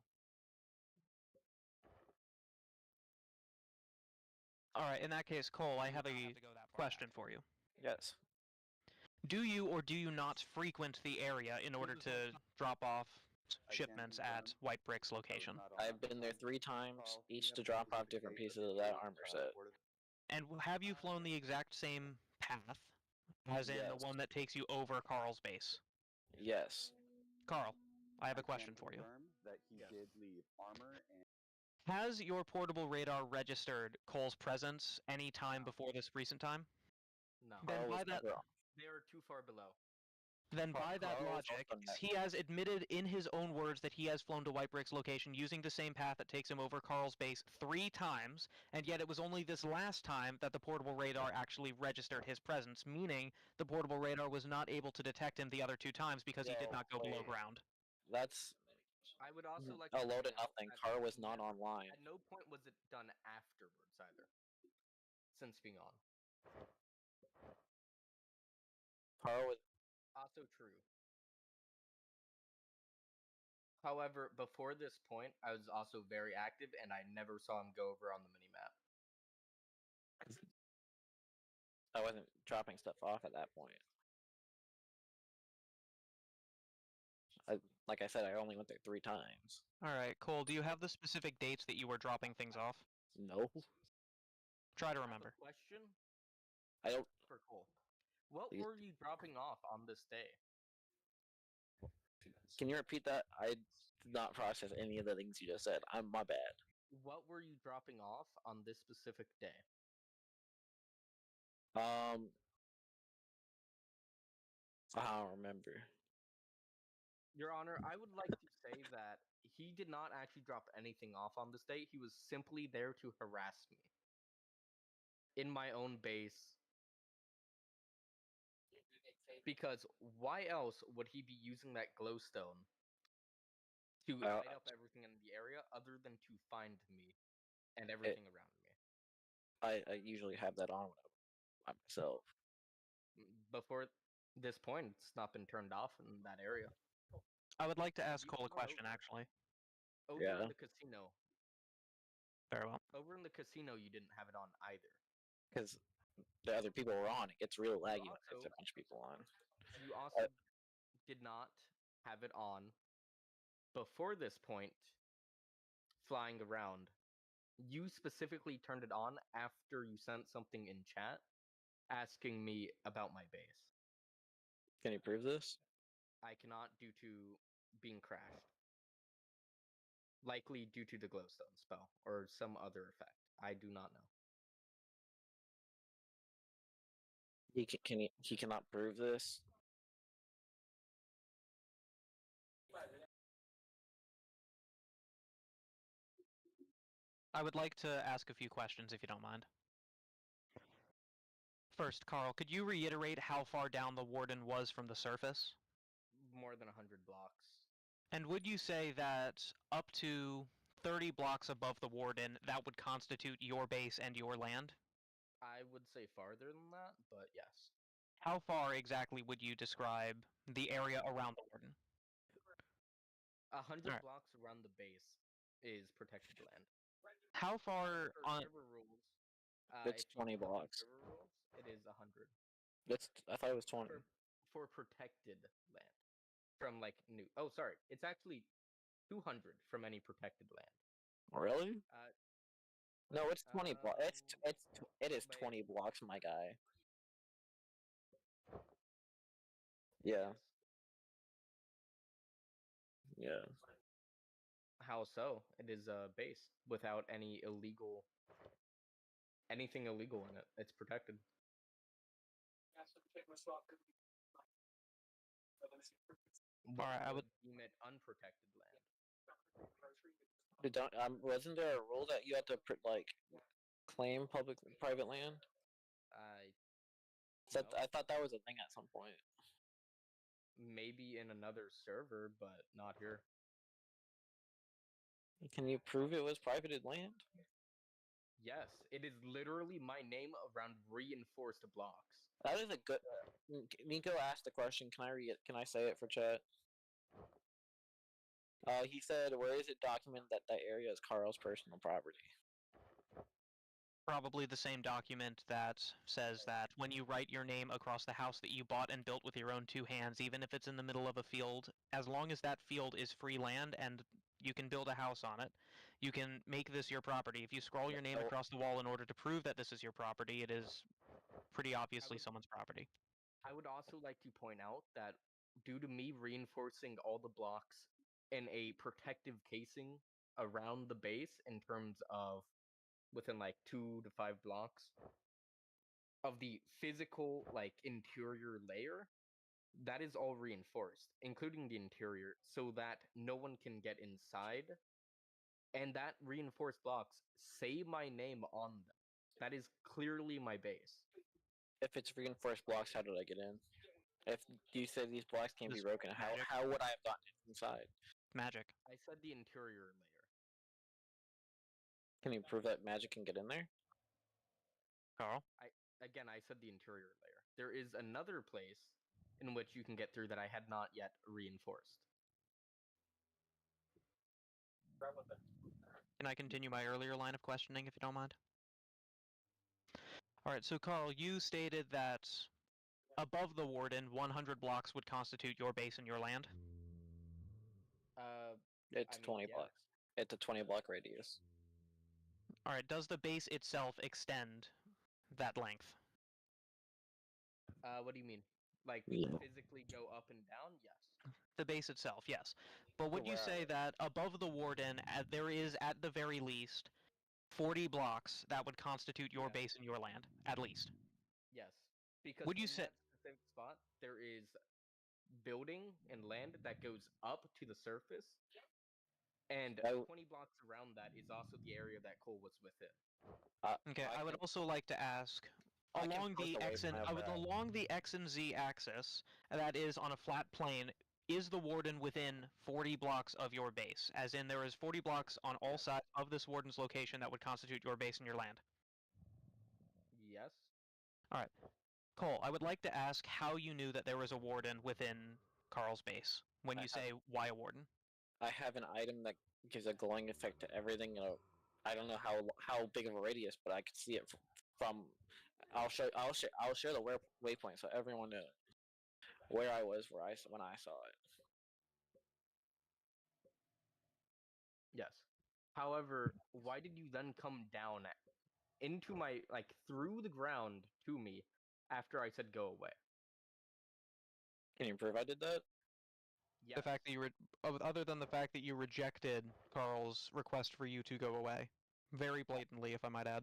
D: Alright, in that case, Cole, I have a question for you.
A: Yes.
D: Do you or do you not frequent the area in order to drop off shipments at White Brick's location?
A: I've been there 3 times, each to drop off different pieces of that armor set.
D: And have you flown the exact same path, as in the
A: Yes.
D: one that takes you over Carl's base?
A: Yes.
D: Carl, I have a
B: can
D: question for you.
B: confirm that he did leave armor and
D: Has your portable radar registered Cole's presence any time before this recent time?
C: No.
D: Then
A: Carl
D: by
A: was
D: that,
A: never-
C: They are too far below.
D: then by that
A: Carl was
D: logic,
A: also never-
D: he has admitted in his own words that he has flown to White Brick's location using the same path that takes him over Carl's base 3 times, and yet it was only this last time that the portable radar actually registered his presence, meaning the portable radar was not able to detect him the other 2 times because he did not go below
A: wait.
D: ground.
A: That's
C: I would also like
A: a
C: to
A: load
C: point
A: of
C: out
A: nothing.
C: that
A: Carl was not
C: never-
A: online.
C: At no point was it done afterwards either. Since being on.
A: Carl was
C: Also true. However, before this point, I was also very active, and I never saw him go over on the minimap.
A: I wasn't dropping stuff off at that point. Like I said, I only went there 3 times.
D: Alright, Cole, do you have the specific dates that you were dropping things off?
A: No.
D: Try to
C: I have a
D: remember.
C: question
A: I don't.
C: for Cole. What
A: Please.
C: were you dropping off on this day?
A: Can you repeat that? I did not process any of the things you just said. I'm my bad.
C: What were you dropping off on this specific day?
A: I don't remember.
C: Your Honor, I would like to say that he did not actually drop anything off on this day. He was simply there to harass me. In my own base. Because why else would he be using that glowstone to light up everything in the area other than to find me and everything around me?
A: I usually have that on when I'm by myself.
C: Before this point, it's not been turned off in that area.
D: I would like to ask
C: You
D: Cole a
C: are
D: question,
C: over.
D: actually.
C: Over
A: Yeah.
C: in the casino.
D: Very well.
C: Over in the casino, you didn't have it on either.
A: Because the other people were on. It gets real laggy when there's
C: also-
A: a bunch of people on.
C: You also did not have it on before this point, flying around. You specifically turned it on after you sent something in chat asking me about my base.
A: Can you prove this?
C: I cannot due to being crashed. Likely due to the glowstone spell or some other effect. I do not know.
A: He cannot prove this.
D: I would like to ask a few questions, if you don't mind. First, Carl, could you reiterate how far down the Warden was from the surface?
C: More than 100 blocks.
D: And would you say that up to 30 blocks above the Warden, that would constitute your base and your land?
C: I would say farther than that, but yes.
D: How far exactly would you describe the area around the Warden?
C: 100
D: Alright.
C: blocks around the base is protected land.
D: How far
C: For
D: on...
C: server rules,
A: It's
C: if you
A: 20
C: look up the
A: blocks.
C: server rules, it is 100
A: I thought it was 20.
C: for protected land from like new. Oh, sorry, it's actually 200 from any protected land.
A: Really? No, it's 20 blocks. It is
C: wait.
A: 20 blocks, my guy. Yeah.
C: Yes.
A: Yeah.
C: How so? It is a base without any illegal anything illegal in it. It's protected. What
D: Alright, I would
C: deem it unprotected land.
A: Wasn't there a rule that you had to claim private land?
C: No.
A: I thought that was a thing at some point.
C: Maybe in another server, but not here.
A: Can you prove it was privated land?
C: Yes, it is literally my name around reinforced blocks.
A: That is a good. Nico asked the question. Can I read it? Can I say it for chat? He said, "Where is it documented that that area is Carl's personal property?"
D: probably the same document that says that when you write your name across the house that you bought and built with your own two hands, even if it's in the middle of a field, as long as that field is free land and you can build a house on it, you can make this your property. If you scroll your name
A: So-
D: across the wall in order to prove that this is your property, it is pretty obviously someone's property.
C: I would also like to point out that due to me reinforcing all the blocks in a protective casing around the base in terms of within like 2 to 5 blocks of the physical interior layer, that is all reinforced, including the interior, so that no one can get inside. And that reinforced blocks say my name on them. That is clearly my base.
A: If it's reinforced blocks, how did I get in? If you said these blocks can't be
D: Just
A: broken,
D: magic.
A: how would I have gotten inside?
D: Magic.
C: I said the interior layer.
A: Can you prove that magic can get in there?
D: Carl?
C: Again, I said the interior layer. There is another place in which you can get through that I had not yet reinforced.
D: Can I continue my earlier line of questioning, if you don't mind? Alright, so Carl, you stated that above the warden, 100 blocks would constitute your base and your land.
A: It's
C: I mean,
A: 20
C: yeah.
A: blocks. It's a 20-block radius.
D: Alright, does the base itself extend that length?
C: What do you mean? Like
A: Yeah.
C: physically go up and down? Yes.
D: The base itself, yes. But would you
A: where
D: say that above the warden, there is at the very least 40 blocks that would constitute your
C: Yes.
D: base and your land, at least?
C: Yes. Because
D: Would you
C: in
D: say-
C: that specific spot there is building and land that goes up to the surface, and
A: I-
C: 20 blocks around that is also the area that Cole was within.
D: Okay, I would also like to ask,
A: I can
D: along
A: post
D: the
A: a
D: X and
A: waypoint of that.
D: along the X and Z axis, that is on a flat plane, is the warden within 40 blocks of your base? As in, there is 40 blocks on all sides of this warden's location that would constitute your base and your land.
C: Yes.
D: Cole, I would like to ask how you knew that there was a warden within Carl's base. When
A: I
D: you say why a warden?
A: I have an item that gives a glowing effect to everything. I don't know how big of a radius, but I could see it from. I'll share the waypoint so everyone knows where I was when I saw it.
C: Yes. However, why did you then come down into my through the ground to me after I said go away?
A: Can you prove I did that?
C: Yes.
D: The fact that you other than the fact that you rejected Carl's request for you to go away, very blatantly, if I might add.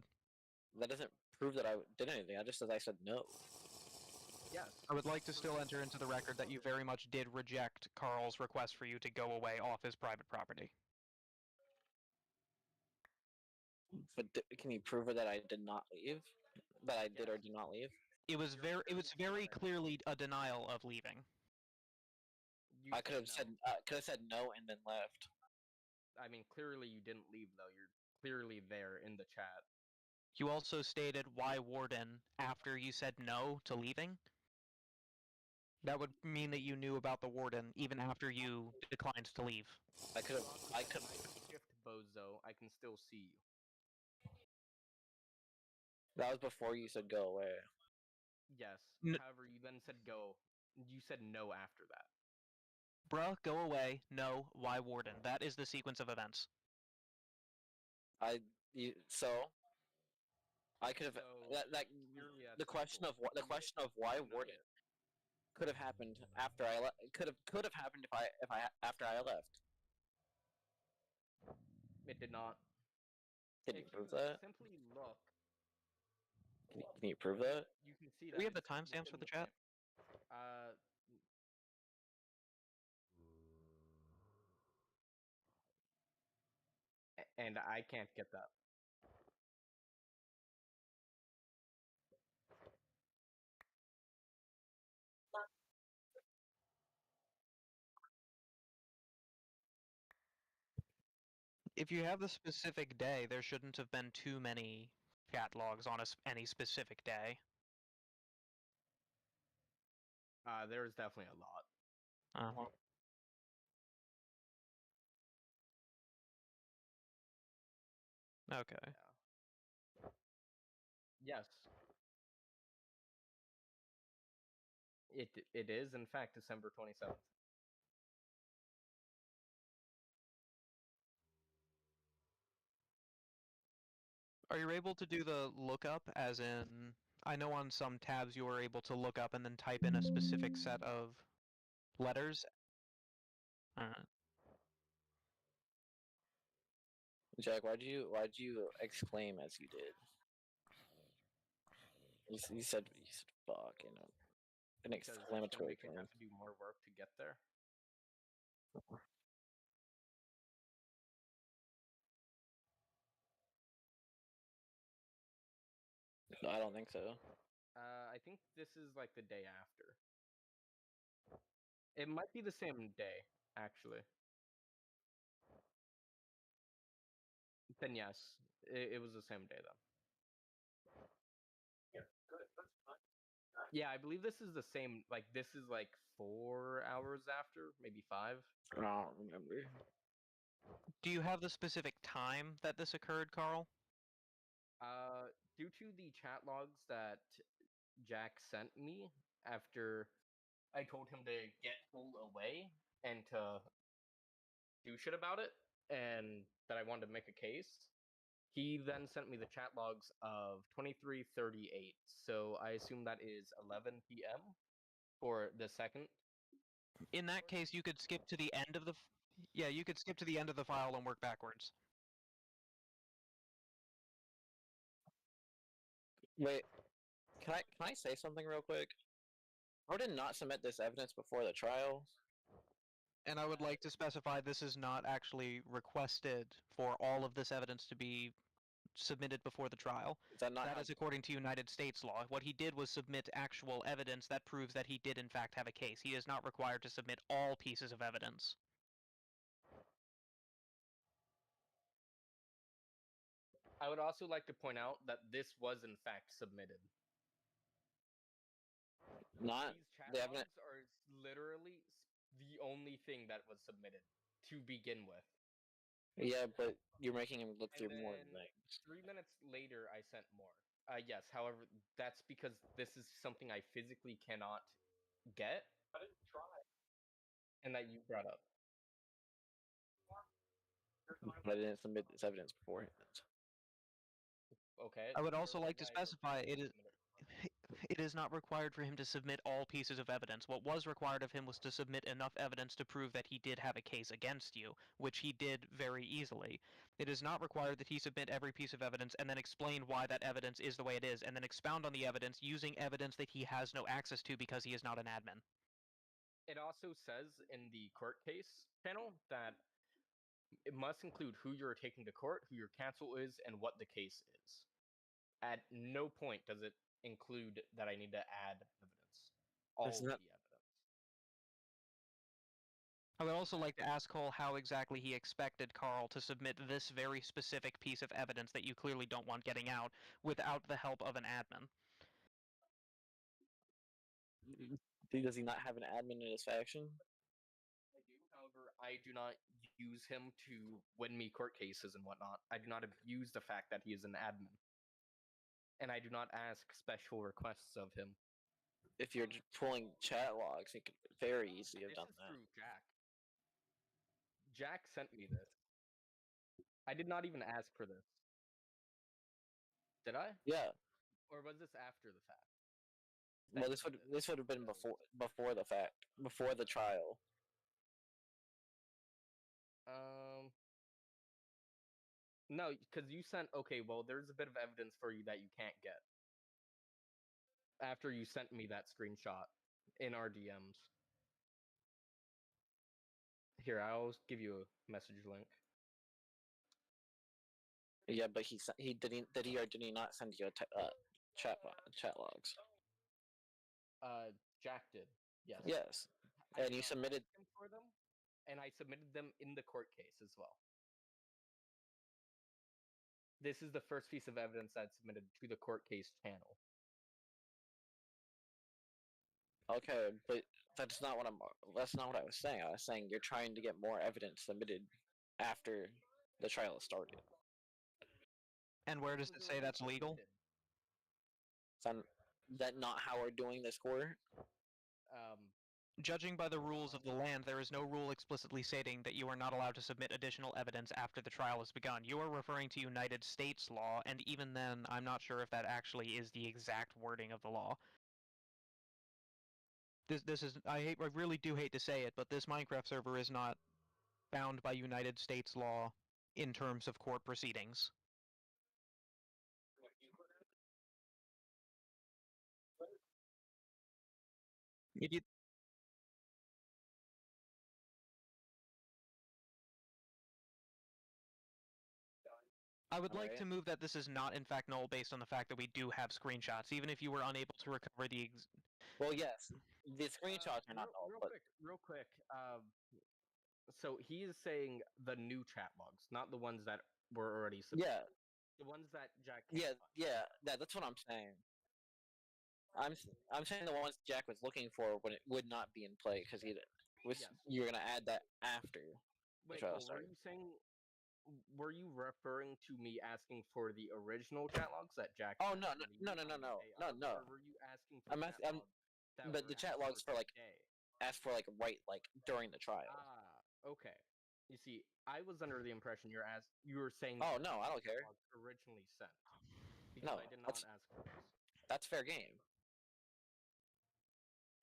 A: That doesn't prove that I did anything. I just said no.
C: Yes.
D: I would like to still enter into the record that you very much did reject Carl's request for you to go away off his private property.
A: But can you prove that I did not leave? That I did or did not leave?
D: It was very clearly a denial of leaving.
C: You
A: I could have said no and then left.
C: I mean, clearly you didn't leave though. You're clearly there in the chat.
D: You also stated why warden after you said no to leaving. That would mean that you knew about the warden even after you declined to leave.
A: I could.
C: Shift bozo. I can still see you.
A: That was before you said go away.
C: Yes.
D: N-
C: However, you then said go. You said no after that.
D: Bruh, go away. No, why warden? That is the sequence of events.
A: I could have
C: So, clearly that's
A: the question of
C: simple.
A: why
C: Not
A: warden
C: yet.
A: could have happened after I left. Could have happened if I after I left.
C: It did not.
A: Can you
C: If
A: prove
C: you
A: that?
C: simply look
A: Can you prove that?
C: You can see
D: Do
C: that
D: we have the
C: it's
D: timestamps for
C: within
D: the chat?
C: same- and I can't get that.
D: If you have the specific day, there shouldn't have been too many chat logs on any specific day.
C: There's definitely a lot.
D: Okay.
C: Yes. It is in fact December 27th.
D: Are you able to do the lookup, as in, I know on some tabs you are able to look up and then type in a specific set of letters?
A: Jack, why'd you exclaim as you did? You said fuck, you know, an
C: Because it's gonna
A: exclamatory
C: make me
A: term.
C: have to do more work to get there.
A: No, I don't think so.
C: I think this is like the day after. It might be the same day, actually. Then yes, it was the same day then. Yeah, I believe this is the same. Like this is like 4 hours after, maybe 5.
A: I don't remember.
D: Do you have the specific time that this occurred, Carl?
C: Due to the chat logs that Jack sent me after I told him to get pulled away and to do shit about it, and that I wanted to make a case, he then sent me the chat logs of 23:38. So I assume that is 11 p.m. for the second.
D: In that case, you could skip to the end of the... Yeah, you could skip to the end of the file and work backwards.
A: Wait, can I say something real quick? I did not submit this evidence before the trial.
D: And I would like to specify this is not actually requested for all of this evidence to be submitted before the trial.
A: Is that not
D: That
A: how-
D: is according to United States law. What he did was submit actual evidence that proves that he did in fact have a case. He is not required to submit all pieces of evidence.
C: I would also like to point out that this was in fact submitted.
A: not
C: These chat
A: the evidence?
C: logs are literally the only thing that was submitted to begin with.
A: Yeah, but you're making him look
C: And
A: through more
C: then
A: things.
C: 3 minutes later, I sent more. Yes, however, that's because this is something I physically cannot get. And that you brought up.
A: But I didn't submit this evidence beforehand.
C: Okay.
D: I would also
C: you're
D: like
C: the
D: to
C: guy who
D: specify
C: submitted.
D: it is not required for him to submit all pieces of evidence. What was required of him was to submit enough evidence to prove that he did have a case against you, which he did very easily. It is not required that he submit every piece of evidence and then explain why that evidence is the way it is, and then expound on the evidence using evidence that he has no access to because he is not an admin.
C: It also says in the court case panel that it must include who you're taking to court, who your counsel is, and what the case is. At no point does it include that I need to add evidence. All
A: That's
C: the
A: not-
C: evidence.
D: I would also like to ask Cole how exactly he expected Carl to submit this very specific piece of evidence that you clearly don't want getting out without the help of an admin.
A: Does he not have an admin in his faction?
C: I do, however, I do not use him to win me court cases and whatnot. I do not abuse the fact that he is an admin. And I do not ask special requests of him.
A: If you're pulling chat logs, he could very easily have
C: This
A: done
C: is
A: that.
C: through Jack. Jack sent me this. I did not even ask for this. Did I?
A: Yeah.
C: Or was this after the fact?
A: Well, this would have been before the fact, before the trial.
C: No, because you sent, okay, well, there's a bit of evidence for you that you can't get. after you sent me that screenshot in our DMs. Here, I'll give you a message link.
A: Yeah, but he did he or did he not send you a chat logs?
C: Jack did. Yes.
A: Yes,
C: I
A: and
C: did
A: you
C: not
A: submitted.
C: ask him for them, and I submitted them in the court case as well. This is the first piece of evidence that's submitted to the court case channel.
A: Okay, but that's not what I was saying. I was saying you're trying to get more evidence submitted after the trial has started.
D: And where does it say that's legal?
A: Is that not how we're doing this court?
D: Judging by the rules of the land, there is no rule explicitly stating that you are not allowed to submit additional evidence after the trial has begun. You are referring to United States law, and even then, I'm not sure if that actually is the exact wording of the law. This is I really do hate to say it, but this Minecraft server is not bound by United States law in terms of court proceedings. I would like to move that this is not in fact null based on the fact that we do have screenshots, even if you were unable to recover the.
A: Well, yes, the screenshots are not null.
C: Real quick. So he is saying the new chat logs, not the ones that were already submitted.
A: Yeah.
C: The ones that Jack.
A: Yeah, that's what I'm saying. I'm saying the ones Jack was looking for when it would not be in play because you were gonna add that after.
C: Wait, were you referring to me asking for the original chat logs that Jack?
A: Oh no.
C: Or were you asking for
A: but the chat logs for ask for during the trial.
C: Okay. You see, I was under the impression you were saying.
A: Oh no, I don't care.
C: Originally sent.
A: No,
C: I did not ask for this.
A: That's fair game.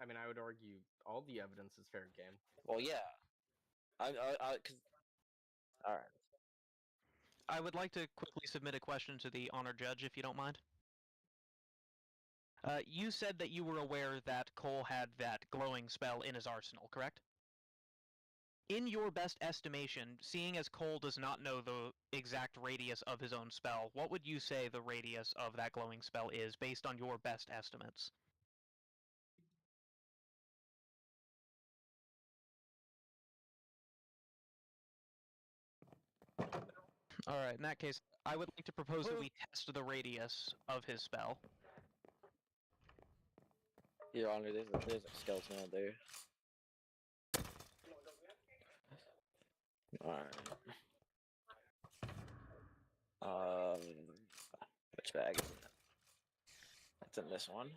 C: I mean, I would argue all the evidence is fair game.
A: Well, yeah. All right.
D: I would like to quickly submit a question to the honored judge, if you don't mind. You said that you were aware that Cole had that glowing spell in his arsenal, correct? In your best estimation, seeing as Cole does not know the exact radius of his own spell, what would you say the radius of that glowing spell is, based on your best estimates? Alright, in that case, I would like to propose that we test the radius of his spell.
A: Your Honor, there's a skeleton out there. Alright. Which bag is it? It's in this one.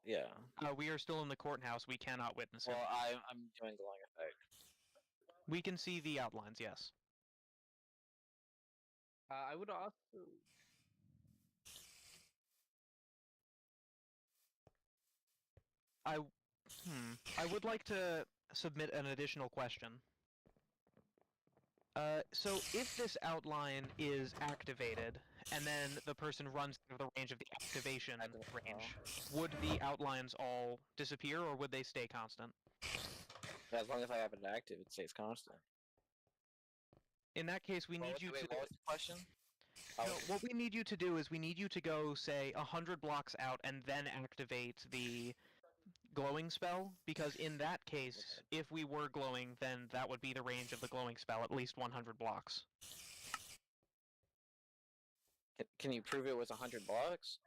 A: Yeah.
D: We are still in the courthouse. We cannot witness it.
A: Well, I'm doing glowing effect.
D: We can see the outlines, yes.
C: I would also.
D: I would like to submit an additional question. So if this outline is activated, and then the person runs out of the range of the activation range, would the outlines all disappear, or would they stay constant?
A: As long as I have it active, it stays constant.
D: In that case, we need you to...
A: What was the question?
D: No, what we need you to do is we need you to go, say, 100 blocks out and then activate the glowing spell, because in that case, if we were glowing, then that would be the range of the glowing spell, at least 100 blocks.
A: Can you prove it was 100 blocks?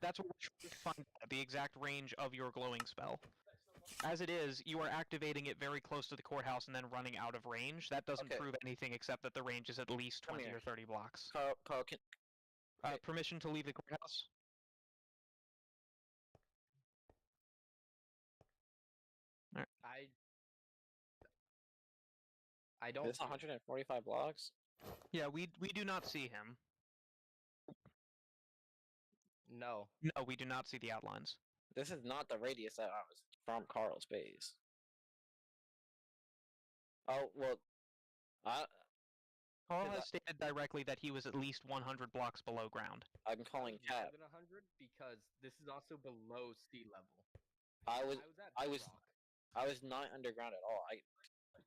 D: That's what we're trying to find out, the exact range of your glowing spell. As it is, you are activating it very close to the courthouse and then running out of range. That doesn't prove anything except that the range is at least 20 or 30 blocks.
A: Carl,
D: permission to leave the courthouse?
C: I don't.
A: It's 145 blocks?
D: Yeah, we do not see him.
C: No.
D: No, we do not see the outlines.
A: This is not the radius that I was from Carl's base. Oh well, I
D: Carl
A: Cause
D: has stated directly that he was at least 100 blocks below ground.
A: I'm
C: That
A: calling
C: was more
A: cap.
C: than 100 because this is also below sea level.
A: I was
C: at
A: I was
C: bedrock.
A: I was not underground at all. Do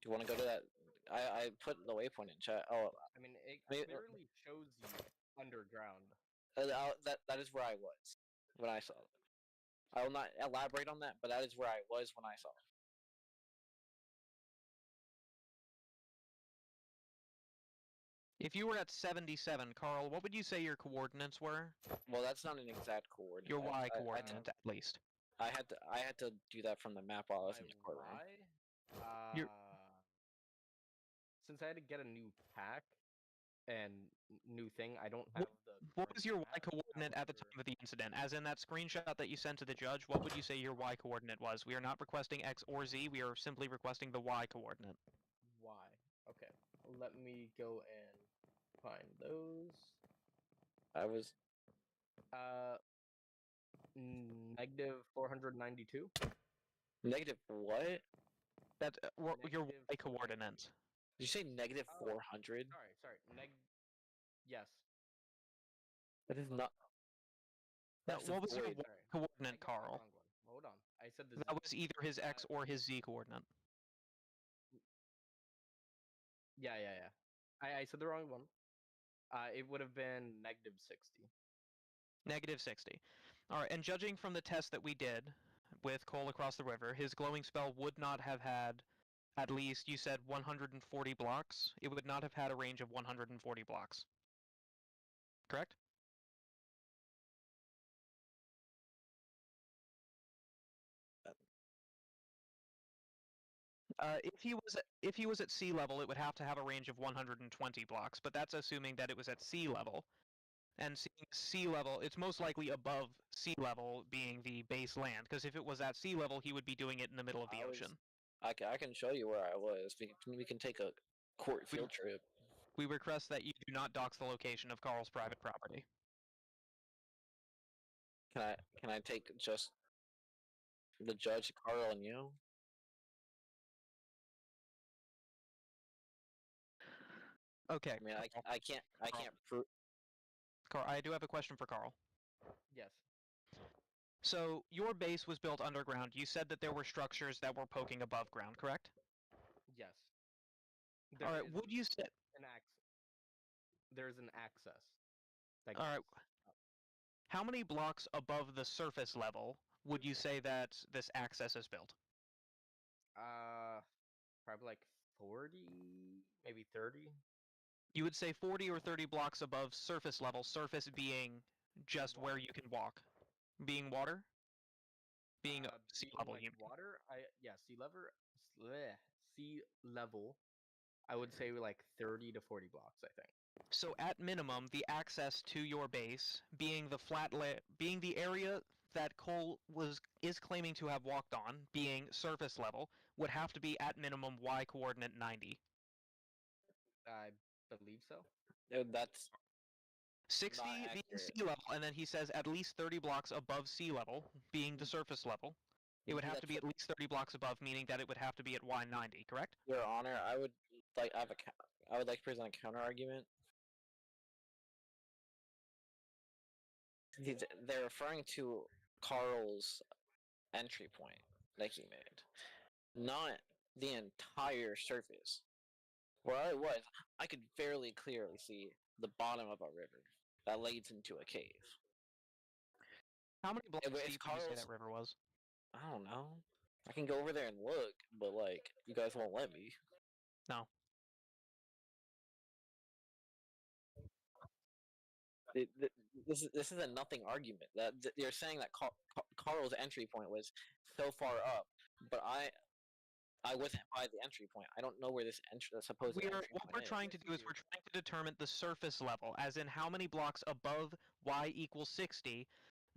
A: you want to go to that? I put the waypoint in chat. Oh,
C: I mean, it
A: May-
C: clearly shows you underground.
A: that is where I was when I saw it. I will not elaborate on that, but that is where I was when I saw it.
D: If you were at 77, Carl, what would you say your coordinates were?
A: Well, that's not an exact coordinate.
D: Your Y
A: I-
D: coordinate, at least.
A: I had to do that from the map while I was in the courtroom.
D: You're-
C: Since I had to get a new pack and new thing, I don't have the.
D: What
C: current
D: was your Y
C: map.
D: coordinate at the time of the incident? As in that screenshot that you sent to the judge, what would you say your Y coordinate was? We are not requesting X or Z, we are simply requesting the Y coordinate.
C: Y. Okay. Let me go and find those.
A: I was
C: Negative 492.
A: negative what?
D: That's your Y
C: Negative
D: coordinate.
A: Did you say negative
C: Oh,
A: 400?
C: Sorry. Yes.
A: That is not. That's
D: What was your
A: void.
D: Y
C: Sorry. I
D: coordinate,
C: got the
D: Carl?
C: wrong one. Hold on. I said the
D: That
C: Z.
D: was either his X or his Z coordinate.
C: Yeah. I said the wrong one. It would have been negative 60.
D: Negative 60. Alright, and judging from the test that we did with Cole across the river, his glowing spell would not have had at least, you said 140 blocks? It would not have had a range of 140 blocks. Correct? If he was at sea level, it would have to have a range of 120 blocks, but that's assuming that it was at sea level. And seeing sea level, it's most likely above sea level being the base land, because if it was at sea level, he would be doing it in the middle of the ocean.
A: I can show you where I was. We can take a court field trip.
D: We request that you do not dox the location of Carl's private property.
A: Can I take just the judge, Carl, and you?
D: Okay.
A: I mean, I can't prove.
D: Carl, I do have a question for Carl.
C: Yes.
D: So, your base was built underground. You said that there were structures that were poking above ground, correct?
C: Yes.
D: Alright, would you say...
C: There's an access.
D: Alright. How many blocks above the surface level would you say that this access is built?
C: Probably like 40, maybe 30.
D: You would say 40 or 30 blocks above surface level, surface being just where you can walk. Being water? Being sea level,
C: like
D: you mean.
C: water? Sea level. I would say like 30 to 40 blocks, I think.
D: So at minimum, the access to your base, being the area that Cole is claiming to have walked on, being surface level, would have to be at minimum Y coordinate 90.
C: I believe so.
A: That's
D: 60
A: not
D: being
A: accurate.
D: sea level, and then he says at least 30 blocks above sea level, being the surface level. It would have to be at least 30 blocks above, meaning that it would have to be at Y90, correct?
A: Your Honor, I would like to present a counter argument. They're referring to Carl's entry point that he made, not the entire surface. Where I was, I could fairly clearly see the bottom of a river that leads into a cave.
D: How many blocks
A: If
D: deep would you say
A: Carl's-
D: that river was?
A: I don't know. I can go over there and look, but like, you guys won't let me.
D: No.
A: This is a nothing argument. That you're saying that Carl's entry point was so far up, but I wasn't by the entry point. I don't know where this supposed entry point
D: What we're
A: is.
D: trying to do is we're trying to determine the surface level, as in how many blocks above Y equals 60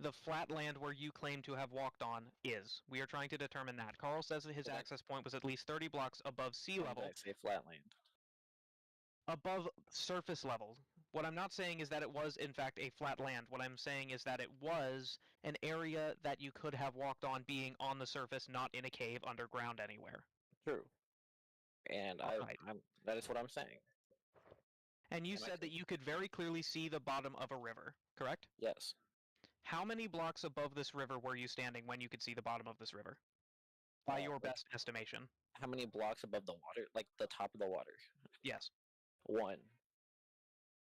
D: the flat land where you claim to have walked on is. We are trying to determine that. Carl says that his
A: Well, that-
D: access point was at least 30 blocks above sea level.
A: I say flatland.
D: Above surface level. What I'm not saying is that it was, in fact, a flat land. What I'm saying is that it was an area that you could have walked on being on the surface, not in a cave underground anywhere.
A: True. and
D: Alright.
A: that is what I'm saying.
D: And you
A: Am I
D: said that you could very clearly see the bottom of a river, correct?
A: Yes.
D: How many blocks above this river were you standing when you could see the bottom of this river? By your
A: Like,
D: best estimation.
A: how many blocks above the water? Like the top of the water?
D: Yes.
A: 1.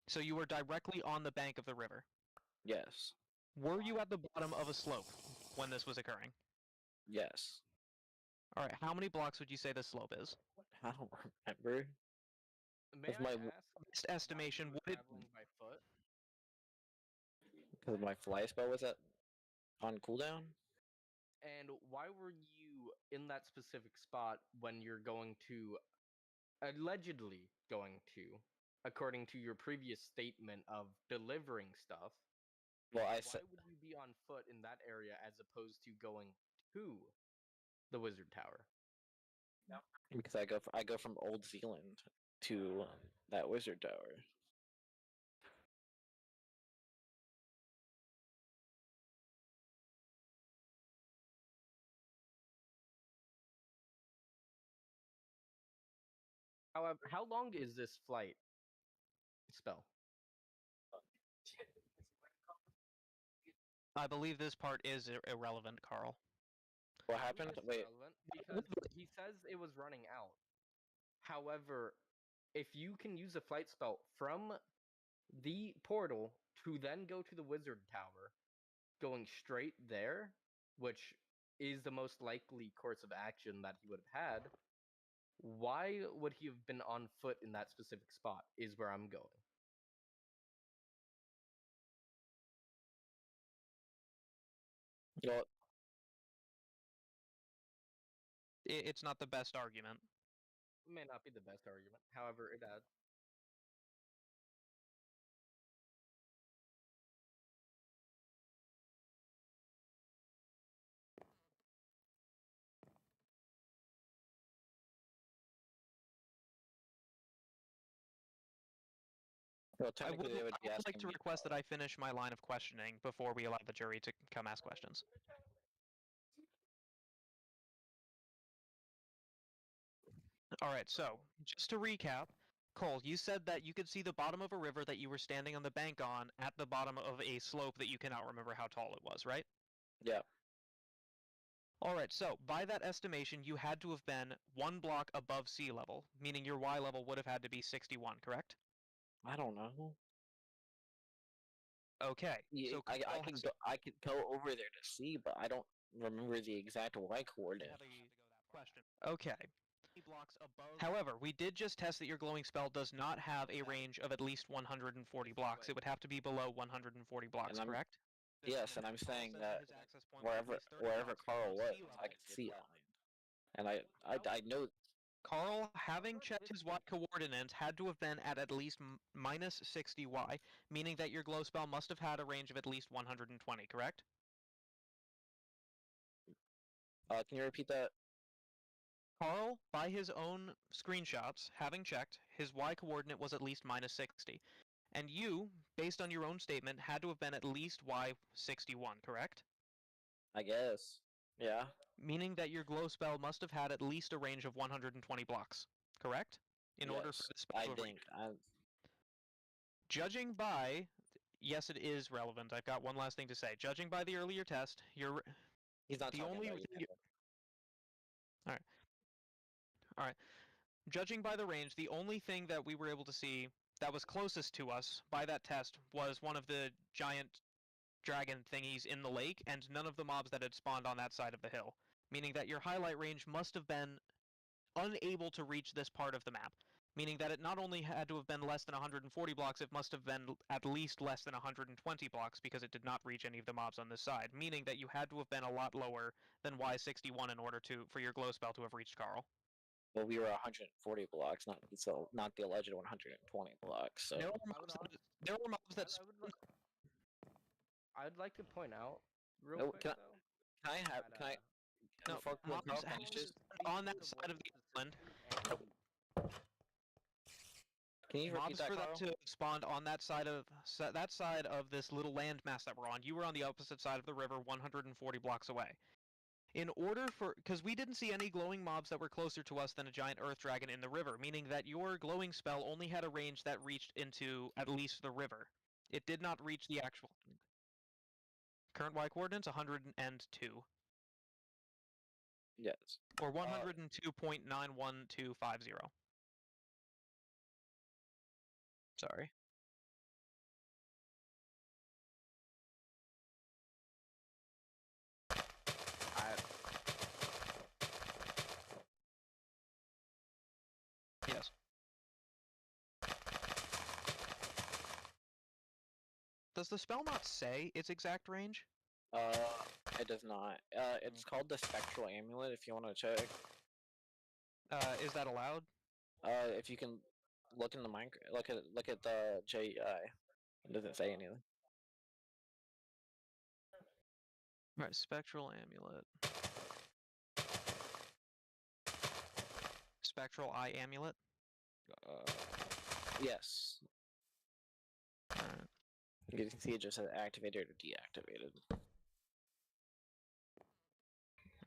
D: So you were directly on the bank of the river.
A: Yes.
D: Were you at the bottom of a slope when this was occurring?
A: Yes.
D: Alright, how many blocks would you say this slope is?
A: I don't remember.
C: May
A: With
C: I
A: my
C: ask
D: Best
C: why
D: estimation,
C: you were
D: would it...
C: traveling by foot?
A: Because my fly spell was on cooldown.
C: And why were you in that specific spot when you're going to, allegedly going to, according to your previous statement of delivering stuff,
A: Well, I
C: why
A: said
C: would you be on foot in that area as opposed to going to the Wizard Tower?
A: because I go from Old Zealand to that wizard tower.
C: However, how long is this flight spell?
D: I believe this part is irrelevant, Carl.
A: What happened?
C: Yes,
A: Wait.
C: relevant, because he says it was running out. However, if you can use a flight spell from the portal to then go to the Wizard Tower, going straight there, which is the most likely course of action that he would have had, why would he have been on foot in that specific spot, is where I'm going.
A: You know,
D: It's not the best argument.
C: May not be the best argument, however, it adds.
A: well,
D: I
A: technically they would be
D: would
A: asking
D: like to
A: me
D: request that I finish my line of questioning before we allow the jury to come ask questions. Alright, so, just to recap, Cole, you said that you could see the bottom of a river that you were standing on the bank on at the bottom of a slope that you cannot remember how tall it was, right?
A: Yeah.
D: Alright, so, by that estimation, you had to have been 1 block above sea level, meaning your Y level would have had to be 61, correct?
A: I don't know.
D: Okay,
A: Yeah,
D: so
A: I
D: Carl
A: can
D: has
A: go over there to see, but I don't remember the exact Y coordinate.
D: question. Okay. However, we did just test that your glowing spell does not have a range of at least 140 blocks. It would have to be below 140 blocks,
A: And I'm-
D: correct?
A: Yes, and I'm saying that
D: His access point would be
A: wherever
D: 30 blocks
A: Carl
D: below
A: was,
D: sea
A: I
D: level.
A: could see it. And I know
D: Carl, having checked his Y coordinates, had to have been at least minus 60 Y, meaning that your glow spell must have had a range of at least 120, correct?
A: can you repeat that?
D: Carl, by his own screenshots, having checked, his Y coordinate was at least minus 60. And you, based on your own statement, had to have been at least Y 61, correct?
A: I guess. Yeah.
D: Meaning that your glow spell must have had at least a range of 120 blocks, correct? In order for
A: Yes,
D: the spell
A: I
D: to have
A: think.
D: Judging by, yes, it is relevant. I've got one last thing to say. Judging by the earlier test,
A: He's not
D: the
A: talking
D: only
A: about
D: thing
A: you.
D: Alright. Judging by the range, the only thing that we were able to see that was closest to us by that test was one of the giant dragon thingies in the lake, and none of the mobs that had spawned on that side of the hill. Meaning that your highlight range must have been unable to reach this part of the map. Meaning that it not only had to have been less than 140 blocks, it must have been at least less than 120 blocks because it did not reach any of the mobs on this side. Meaning that you had to have been a lot lower than Y61 in order for your glow spell to have reached Carl.
A: Well, we were 140 blocks, not the alleged 120 blocks. So
D: There were mobs that
C: I'd like to point out real
A: Oh,
C: quick
A: can I-
C: though.
A: can I have
C: that,
A: can I?
D: No,
A: fuck with
D: mobs
A: Carl,
D: have
A: can you just
D: on that side of the island.
A: can you repeat
D: Mobs
A: that,
D: for
A: Carl?
D: them to spawn on that side of this little landmass that we're on. You were on the opposite side of the river, 140 blocks away. In order for, because we didn't see any glowing mobs that were closer to us than a giant earth dragon in the river, meaning that your glowing spell only had a range that reached into at least the river. It did not reach the actual. Current Y coordinates 102.
A: Yes.
D: Or 102.91250. Sorry. Yes. Does the spell not say its exact range?
A: It does not. It's called the Spectral Amulet. If you want to check,
D: Is that allowed?
A: if you can look in the look at the JEI. It doesn't say anything.
D: Right, spectral amulet. Spectral eye amulet.
A: Yes.
D: Alright.
A: You can see it just says activated or deactivated.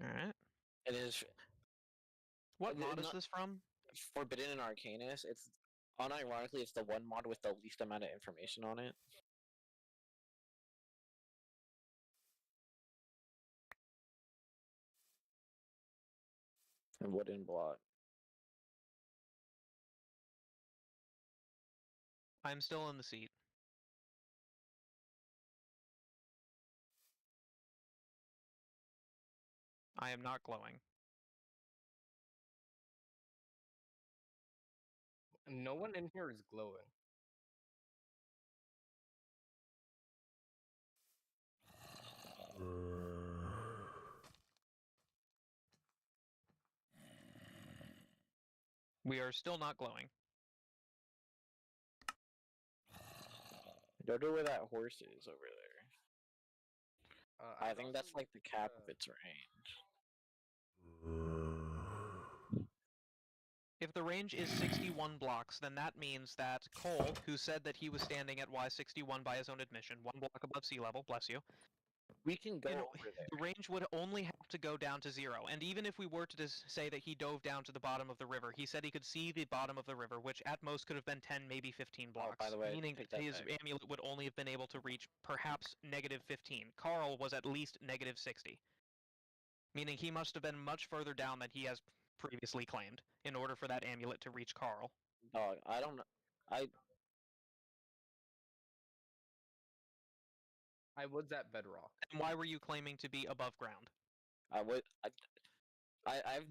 D: Alright.
A: It is
D: What
A: They're
D: mod is
A: not-
D: this from?
A: Forbidden and Arcanus. It's unironically it's the one mod with the least amount of information on it. And Wooden Block.
D: I'm still in the seat. I am not glowing.
C: No one in here is glowing.
D: We are still not glowing.
A: Go to where that horse is over there. I
C: I'd
A: think
C: also
A: that's like the cap of
C: to-
A: its range.
D: If the range is 61 blocks, then that means that Cole, who said that he was standing at Y61 by his own admission, 1 block above sea level, bless you,
A: We can go
D: you know,
A: over there.
D: the range would only have to go down to 0. And even if we were to say that he dove down to the bottom of the river, he said he could see the bottom of the river, which at most could have been 10, maybe 15 blocks.
A: by the way,
D: meaning
A: take
D: that
A: that
D: his
A: back.
D: amulet would only have been able to reach perhaps negative 15. Carl was at least negative 60. Meaning he must have been much further down than he has previously claimed in order for that amulet to reach Carl.
A: Dog, I don't know.
C: I was at Bedrock.
D: And why were you claiming to be above ground?
A: I have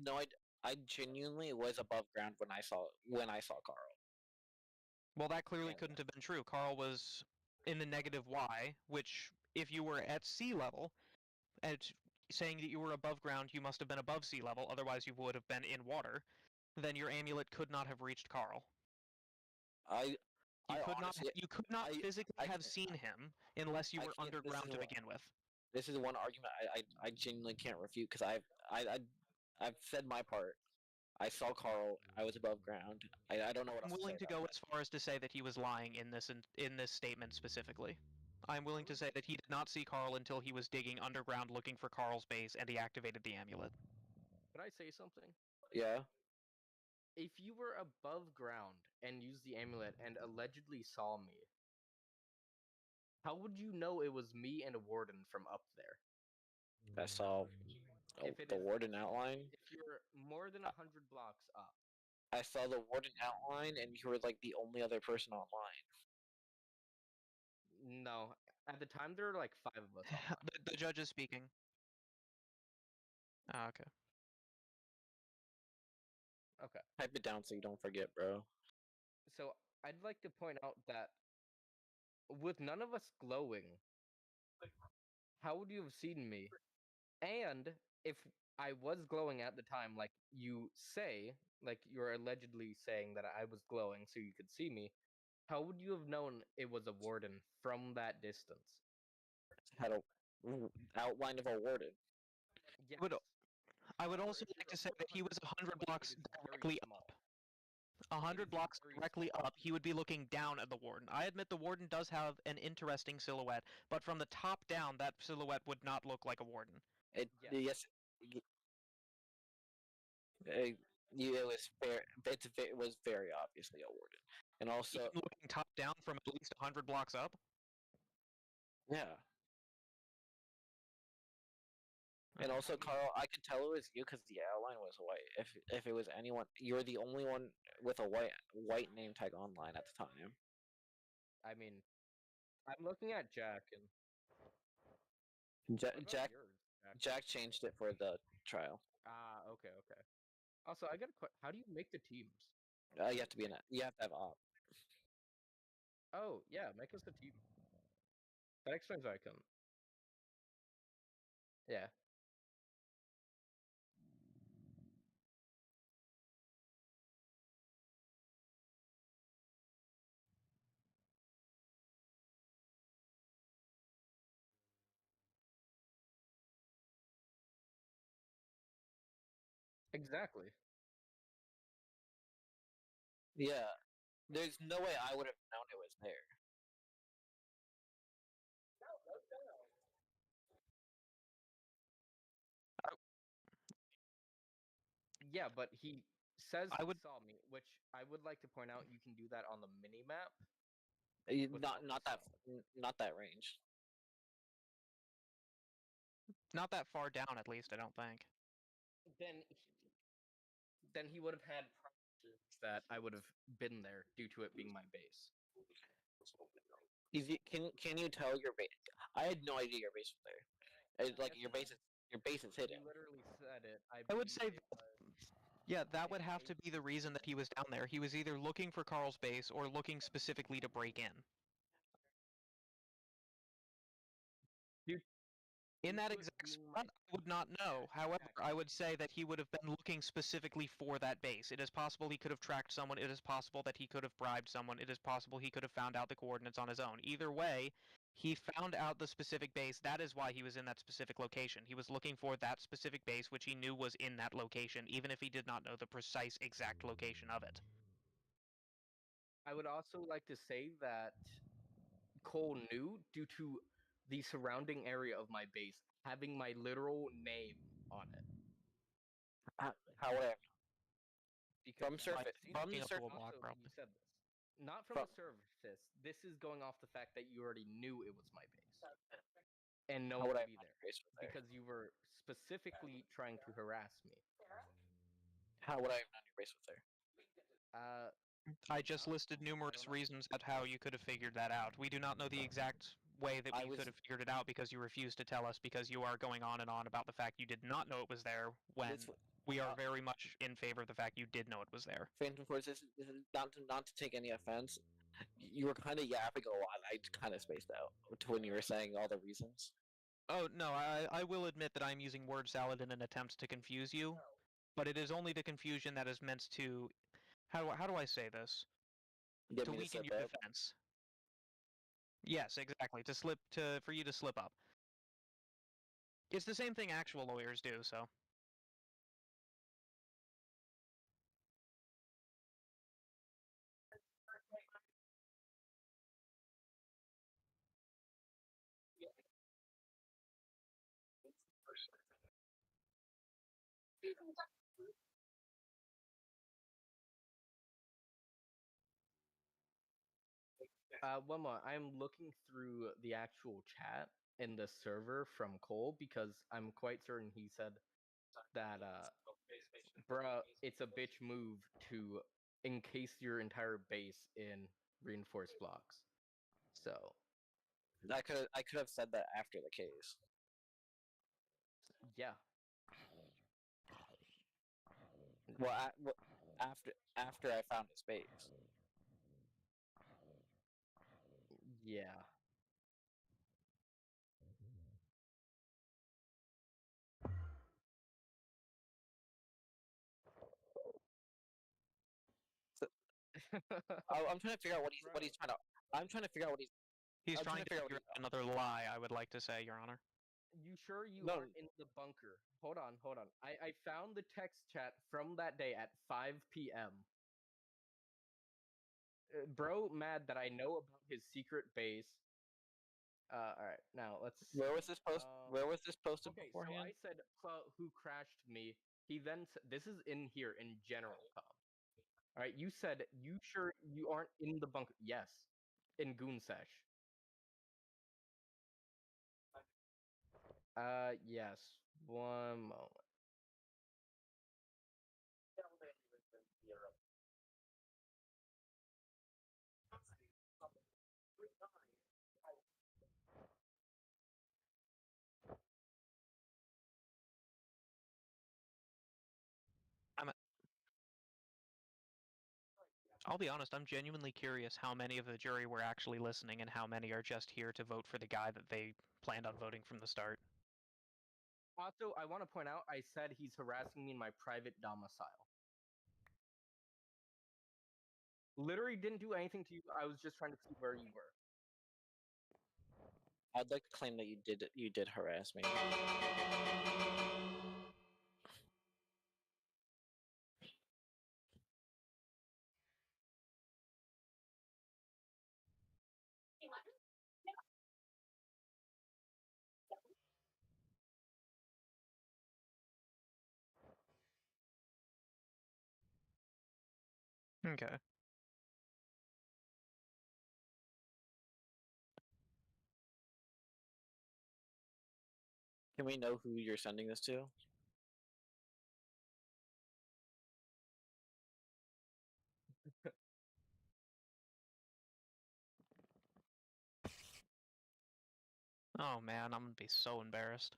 A: no idea. I genuinely was above ground when I saw Carl.
D: Well, that clearly
A: Yeah.
D: couldn't have been true. Carl was in the negative Y, which, if you were at sea level, at saying that you were above ground, you must have been above sea level, otherwise you would have been in water, then your amulet could not have reached Carl. You could not physically
A: I-
D: have seen him unless you
A: I
D: were
A: can't- this
D: underground
A: is
D: to
A: what-
D: begin with.
A: This is one argument I genuinely can't refute because I've said my part. I saw Carl. I was above ground. I don't know what
D: I'm
A: else
D: willing
A: to
D: to
A: say
D: go
A: about
D: as far as to say that he was lying in this statement specifically. I'm willing to say that he did not see Carl until he was digging underground looking for Carl's base and he activated the amulet.
C: Could I say something?
A: that. Yeah.
C: If you were above ground and used the amulet and allegedly saw me, how would you know it was me and a warden from up there?
A: I saw
C: If it
A: the
C: is-
A: warden outline.
C: If you're more than 100 blocks up,
A: I saw the warden outline, and you were like the only other person online.
C: no. At the time, there were like 5 of us online.
D: The judge is speaking. Ah, okay.
C: Okay.
A: Type it down so you don't forget, bro.
C: So I'd like to point out that with none of us glowing, how would you have seen me? And if I was glowing at the time, like you say, like you're allegedly saying that I was glowing so you could see me, how would you have known it was a warden from that distance?
A: Had a outline of a warden.
C: Yes.
D: Would- I would
C: However,
D: also
C: if
D: like
C: you're
D: to say that he
C: above
D: was 100
C: ground,
D: blocks
C: it is very
D: directly
C: small.
D: up. 100
C: is
D: blocks
C: very
D: directly
C: small.
D: up, he would be looking down at the warden. I admit the warden does have an interesting silhouette, but from the top down, that silhouette would not look like a warden.
A: Yes. Uh, it was fair. It was very obviously awarded, and also
D: Even looking top down from at least 100 blocks up.
A: yeah. And also, Carl, I could tell it was you because the outline was white. If it was anyone, you're the only one with a white name tag online at the time.
C: I mean, I'm looking at Jack and what about
A: Jack
C: yours, Jack?
A: Jack changed it for the trial.
C: Ah, okay, okay. Also, I got a question. How do you make the teams?
A: You have to be in it. You have to have op.
C: Oh, yeah, make us a team. That explains why I couldn't. Yeah. Exactly.
A: Yeah, there's no way I would have known it was there.
C: Yeah, but he says
D: I
C: he
D: would
C: saw me, which I would like to point out. You can do that on the mini map.
A: Not
C: Without the
A: not that range.
D: not that far down, at least. I don't think.
C: Then he would have had promises that I would have been there due to it being my base.
A: Can you tell your base? I had no idea your base was there. It's like
C: Yes,
A: your base is hidden.
C: You literally said it.
D: I would say
C: believe it
D: Yeah, that
C: a
D: would have to be the reason that he was down there. He was either looking for Carl's base or looking specifically to break in.
C: Dude,
D: In that
C: due to it
D: exact
C: being
D: spot, I would not know. However,
C: Exactly.
D: I would say that he would have been looking specifically for that base. It is possible he could have tracked someone. It is possible that he could have bribed someone. It is possible he could have found out the coordinates on his own. Either way, he found out the specific base. That is why he was in that specific location. He was looking for that specific base, which he knew was in that location, even if he did not know the precise exact location of it.
C: I would also like to say that Cole knew due to the surrounding area of my base having my literal name on it.
A: How would I have
C: Because
A: from surface? From
D: Looking
A: the
D: up to a
A: surface.
D: block,
C: also,
D: probably.
C: you said this. Not from
A: From,
C: the surface. This is going off the fact that you already knew it was my base. And no
A: how
C: one
A: would I
C: would be
A: have known
C: there.
A: your base was there?
C: Because you were specifically trying to harass me.
A: How would I have known your base was there?
D: I just listed numerous
C: know.
D: reasons at how you could have figured that out. We do not know the exact way that
A: I
D: we
A: was-
D: could have figured it out because you refused to tell us because you are going on and on about the fact you did not know it was there when
A: This,
D: we are very much in favor of the fact you did know it was there.
A: Phantom Force, this is not to take any offense. You were kind of yapping a lot. I kind of spaced out when you were saying all the reasons.
D: Oh, no, I will admit that I'm using word salad in an attempt to confuse you, but it is only the confusion that is meant to... How do I say this?
A: Get
D: To
A: me to
D: weaken
A: slip
D: your
A: up.
D: defense. Yes, exactly. For you to slip up. It's the same thing actual lawyers do, so...
C: One more. I'm looking through the actual chat in the server from Cole because I'm quite certain he said that, bruh, it's a bitch move to encase your entire base in reinforced blocks. So,
A: I could have said that after the case.
C: yeah.
A: Well, after I found his base.
C: Yeah.
A: I'm trying to figure out what he's trying to. I'm trying to figure out what he's.
D: He's
A: I'm
D: trying to
A: figure
D: figure out another lie, I would like to say, Your Honor.
C: You sure you
A: No.
C: aren't in the bunker? Hold on. I found the text chat from that day at 5 p.m. Bro, mad that I know about his secret base All right, now let's.
A: Where was this post? Where was this posted
C: Okay, so
A: beforehand?
C: I said who crashed me. He then this is in here in general, Tom. All right, you said you sure you aren't in the bunker? Yes, in Goon Sesh. Yes. One moment.
D: I'll be honest, I'm genuinely curious how many of the jury were actually listening and how many are just here to vote for the guy that they planned on voting from the start.
C: Also, I want to point out I said he's harassing me in my private domicile. Literally didn't do anything to you. I was just trying to see where you were.
A: I'd like to claim that you did harass me.
D: Okay.
A: Can we know who you're sending this to?
D: Oh man, I'm gonna be so embarrassed.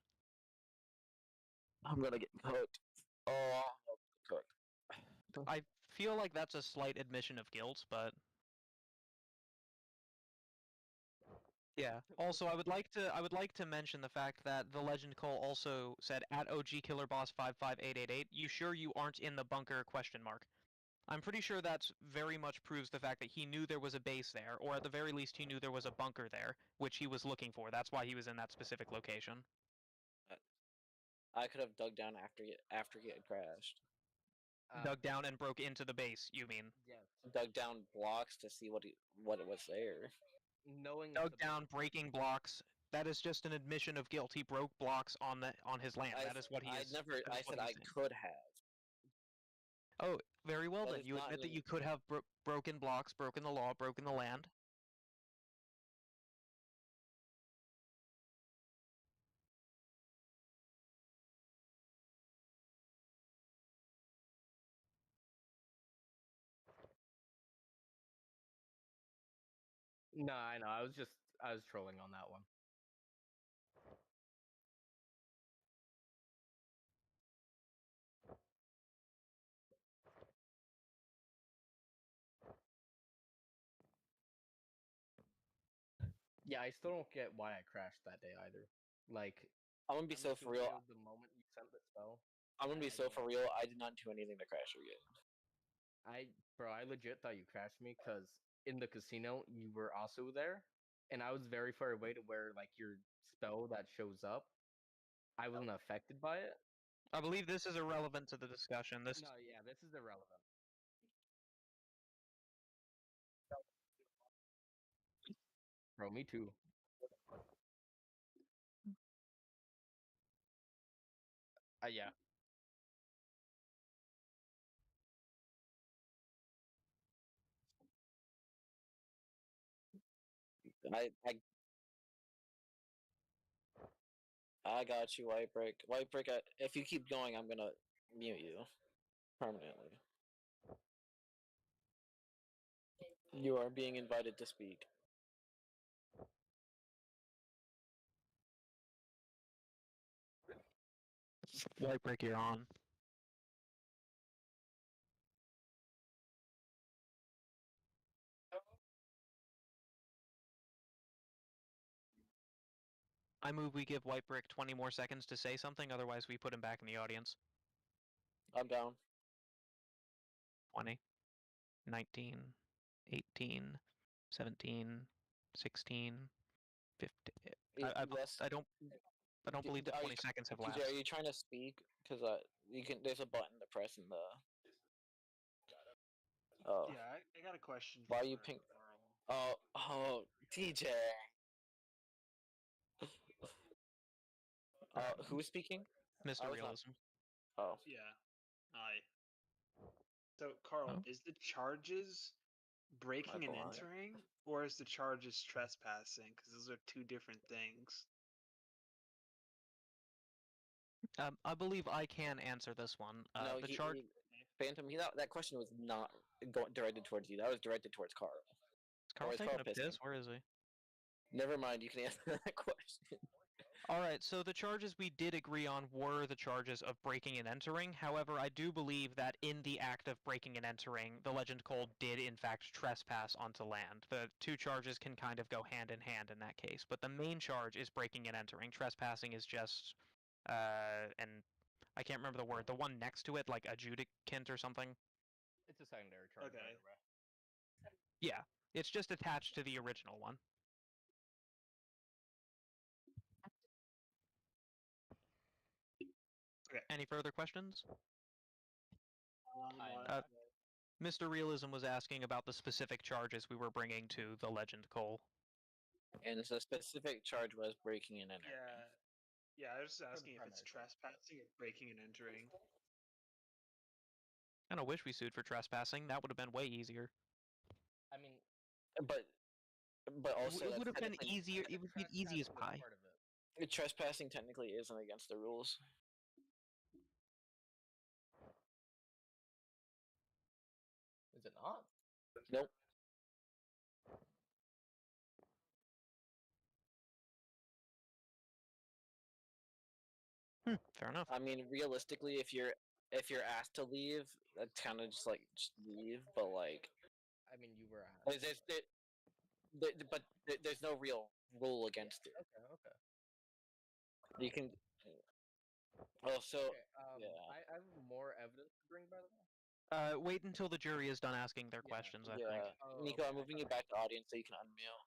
A: I'm gonna get cooked. Oh, I'm cooked.
D: I feel like that's a slight admission of guilt, but yeah. Also, I would like to mention the fact that the Legend Cole also said at OG Killer Boss 55888, "You sure you aren't in the bunker?" question mark. I'm pretty sure that's very much proves the fact that he knew there was a base there, or at the very least he knew there was a bunker there, which he was looking for. That's why he was in that specific location.
A: I could have dug down after he had crashed.
D: Dug down and broke into the base, you mean?
C: Yes.
A: Dug down blocks to see what it was there.
C: Knowing
D: Dug down, breaking blocks. That is just an admission of guilt. He broke blocks on his land. That is what he is.
A: I said I could have.
D: Oh, very well
A: That
D: then.
A: is
D: You
A: not
D: admit that
A: really
D: you could have broken blocks, broken the law, broken the land.
C: No, I know. I was trolling on that one. Yeah, I still don't get why I crashed that day either. Like,
A: I'm gonna be so for real.
C: The moment you sent the spell.
A: I'm gonna be
C: I
A: so
C: don't-
A: for real. I did not do anything to crash you yet.
C: I legit thought you crashed me because in the casino you were also there, and I was very far away to where like your spell that shows up, I wasn't affected by it.
D: I believe this is irrelevant to the discussion. This
C: No, yeah, this is irrelevant. Bro, me too. Yeah.
A: I got you, White Brick. White Brick. If you keep going, I'm gonna mute you permanently. You are being invited to speak.
D: White Brick, you're on. I move we give White Brick 20 more seconds to say something, otherwise we put him back in the audience.
A: I'm down.
D: 20, 19, 18, 17, 16, 15. I don't believe the 20 seconds have
A: TJ,
D: lapsed.
A: are you trying to speak? Because you can. There's a button to press in the. Oh.
E: Yeah, I got a question.
A: Why are you ping? Oh, TJ. Who was speaking?
D: Mr.
A: I was not-
D: Realism.
A: Oh,
E: Yeah. So, Carl,
D: Oh.
E: is the charges breaking and
A: blind.
E: entering, or is the charges trespassing? Because those are two different things.
D: I believe I can answer this one.
A: no,
D: The charge.
A: Phantom. That question was not directed towards you. That was directed towards Carl.
D: Is Carl
A: is
D: taking
A: Carl
D: a piss?
A: pissing?
D: Where is he?
A: Never mind. You can answer that question.
D: All right, so the charges we did agree on were the charges of breaking and entering. However, I do believe that in the act of breaking and entering, the Legend Cole did in fact trespass onto land. The two charges can kind of go hand in hand in that case, but the main charge is breaking and entering. Trespassing is just, and I can't remember the word, the one next to it, like adjudicant or something.
C: It's a secondary charge.
E: Okay.
C: Right away.
D: Yeah, it's just attached to the original one.
E: Okay.
D: Any further questions?
C: I-
D: Uh, Mr. Realism was asking about the specific charges we were bringing to the Legend Cole.
A: And the specific charge was breaking and entering.
E: Yeah. I was just asking if it's
C: primary.
E: trespassing or breaking and entering.
D: I don't wish we sued for trespassing. That would have been way easier.
C: I mean,
A: But also
D: It would
A: that's
D: have been
A: technically-
D: easier. It would be easy as
C: trespassing is
D: pie.
C: part of it.
A: Trespassing technically isn't against the rules.
C: Is it not?
A: Nope.
D: Fair enough.
A: I mean, realistically, if you're asked to leave, that's kind of just leave. But like,
C: I mean, you were asked.
A: there's no real rule against it.
C: Okay, okay.
A: You can. Also,
C: Okay,
A: yeah.
C: I have more evidence to bring, by the way.
D: Wait until the jury is done asking their
C: Yeah,
D: questions, I
A: yeah,
D: think.
C: Oh,
A: Nico,
C: okay,
A: I'm
C: I
A: moving
C: thought
A: you back to audience so you can unmute.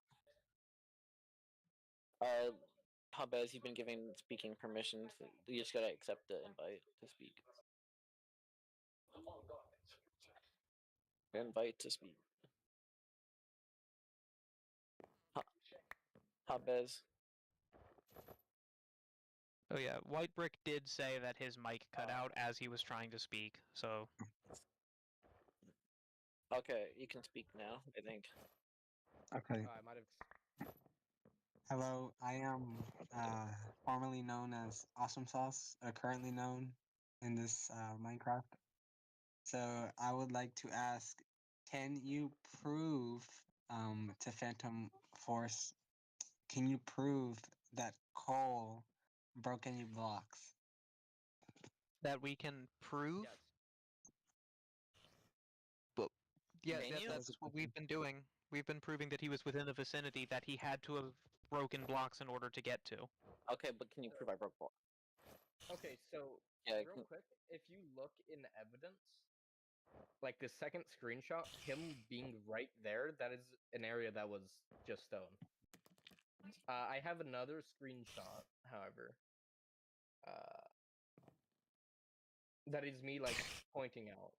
A: Habez, you've been given speaking permissions. You just gotta accept the invite to speak. Invite to speak. Habez.
D: Oh yeah, White Brick did say that his mic cut out as he was trying to speak, so
A: Okay, you can speak now, I think.
F: Okay.
C: I might have.
F: Hello, I am formerly known as Awesome Sauce, currently known in this Minecraft. So I would like to ask, can you prove to Phantom Force, can you prove that Cole broke any blocks?
D: that we can prove.
C: Yes.
D: Yeah,
A: Can you?
D: that's what we've been doing. We've been proving that he was within the vicinity that he had to have broken blocks in order to get to.
A: Okay, but can you prove I broke block?
C: Okay, so
A: Yeah,
C: real quick, if you look in evidence, like the second screenshot, him being right there, that is an area that was just stone. I have another screenshot, however. That is me like pointing out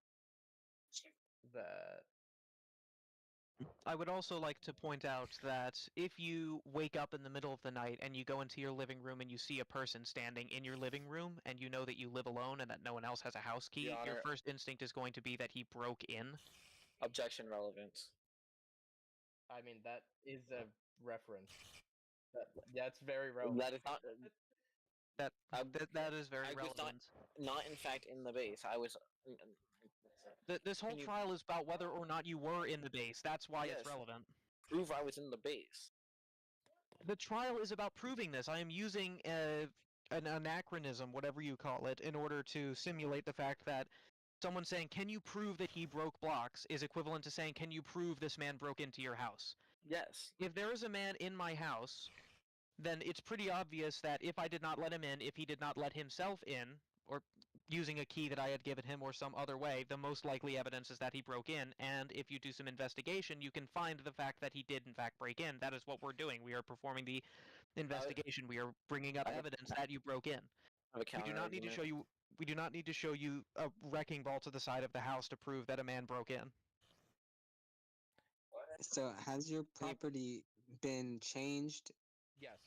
C: that.
D: I would also like to point out that if you wake up in the middle of the night and you go into your living room and you see a person standing in your living room and you know that you live alone and that no one else has a house key,
A: Your
D: your
A: Honor-
D: first instinct is going to be that he broke in.
A: Objection relevance.
C: I mean, that is a reference. That's very relevant.
A: That is not.
D: That is very
A: I was
D: relevant.
A: Not in fact in the base. I was.
D: This whole
A: Can you-
D: trial is about whether or not you were in the base. That's why it's
A: Yes.
D: relevant.
A: Prove I was in the base.
D: The trial is about proving this. I am using an anachronism, whatever you call it, in order to simulate the fact that someone saying, "Can you prove that he broke blocks?" is equivalent to saying, "Can you prove this man broke into your house?"
A: Yes.
D: If there is a man in my house, then it's pretty obvious that if I did not let him in, if he did not let himself in, or using a key that I had given him or some other way, the most likely evidence is that he broke in, and if you do some investigation, you can find the fact that he did in fact break in. That is what we're doing. We are performing the investigation. We are bringing up
A: I have a-
D: evidence that you broke in.
A: I have a
D: We do not need to show you. We do not need to show you a wrecking ball to the side of the house to prove that a man broke in.
F: So has your property been changed
C: Yes.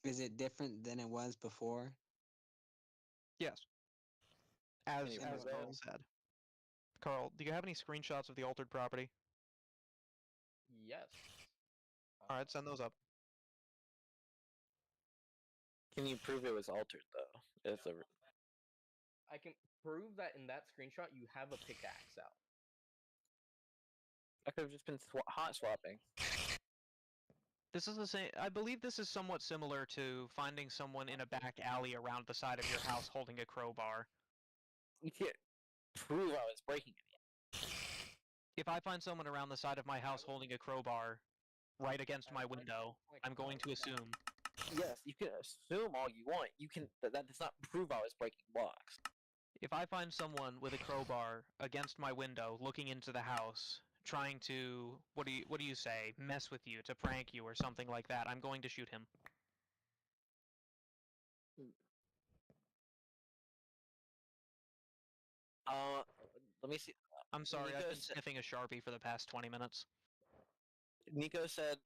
F: Is it different than it was before?
D: Yes. As
A: you
F: prove
D: as
F: it?
D: Carl said. Carl, do you have any screenshots of the altered property?
C: Yes.
D: All right, send those up.
A: Can you prove it was altered though? If the
C: I can prove that in that screenshot you have a pickaxe out.
A: I could have just been hot swapping.
D: This is the same. I believe this is somewhat similar to finding someone in a back alley around the side of your house holding a crowbar.
A: You can't prove I was breaking it.
D: If I find someone around the side of my house holding a crowbar right against my window, I'm going to assume.
A: Yes, you can assume all you want. You can. That does not prove I was breaking blocks.
D: If I find someone with a crowbar against my window looking into the house, trying to what do you say, mess with you, to prank you or something like that, I'm going to shoot him.
A: Let me see.
D: I'm sorry, I've
A: Nico
D: been sniffing a Sharpie for the past 20 minutes.
A: Nico said,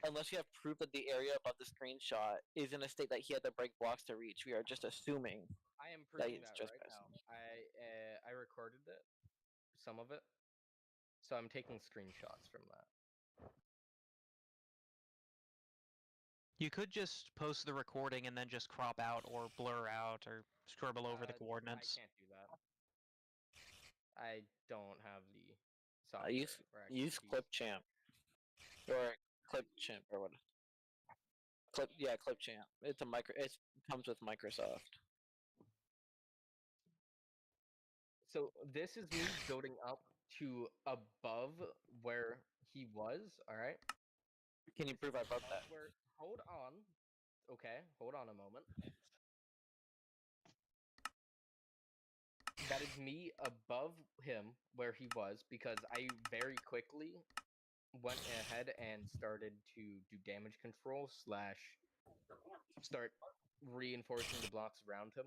A: unless you have proof that the area above the screenshot is in a state that he had to break blocks to reach, we are just assuming.
C: I am
A: That
C: proving
A: is
C: that
A: just
C: right now. I recorded it, some of it, so I'm taking screenshots from that.
D: You could just post the recording and then just crop out or blur out or scribble over the coordinates.
C: I can't do that. I don't have the software.
A: Use Clipchamp or Clipchamp or what? Clipchamp. It's a It comes with Microsoft.
C: So this is me building up to above where he was. All right.
A: Can you prove I broke that?
C: Hold on. Okay, hold on a moment. That is me above him where he was because I very quickly went ahead and started to do damage control / start reinforcing the blocks around him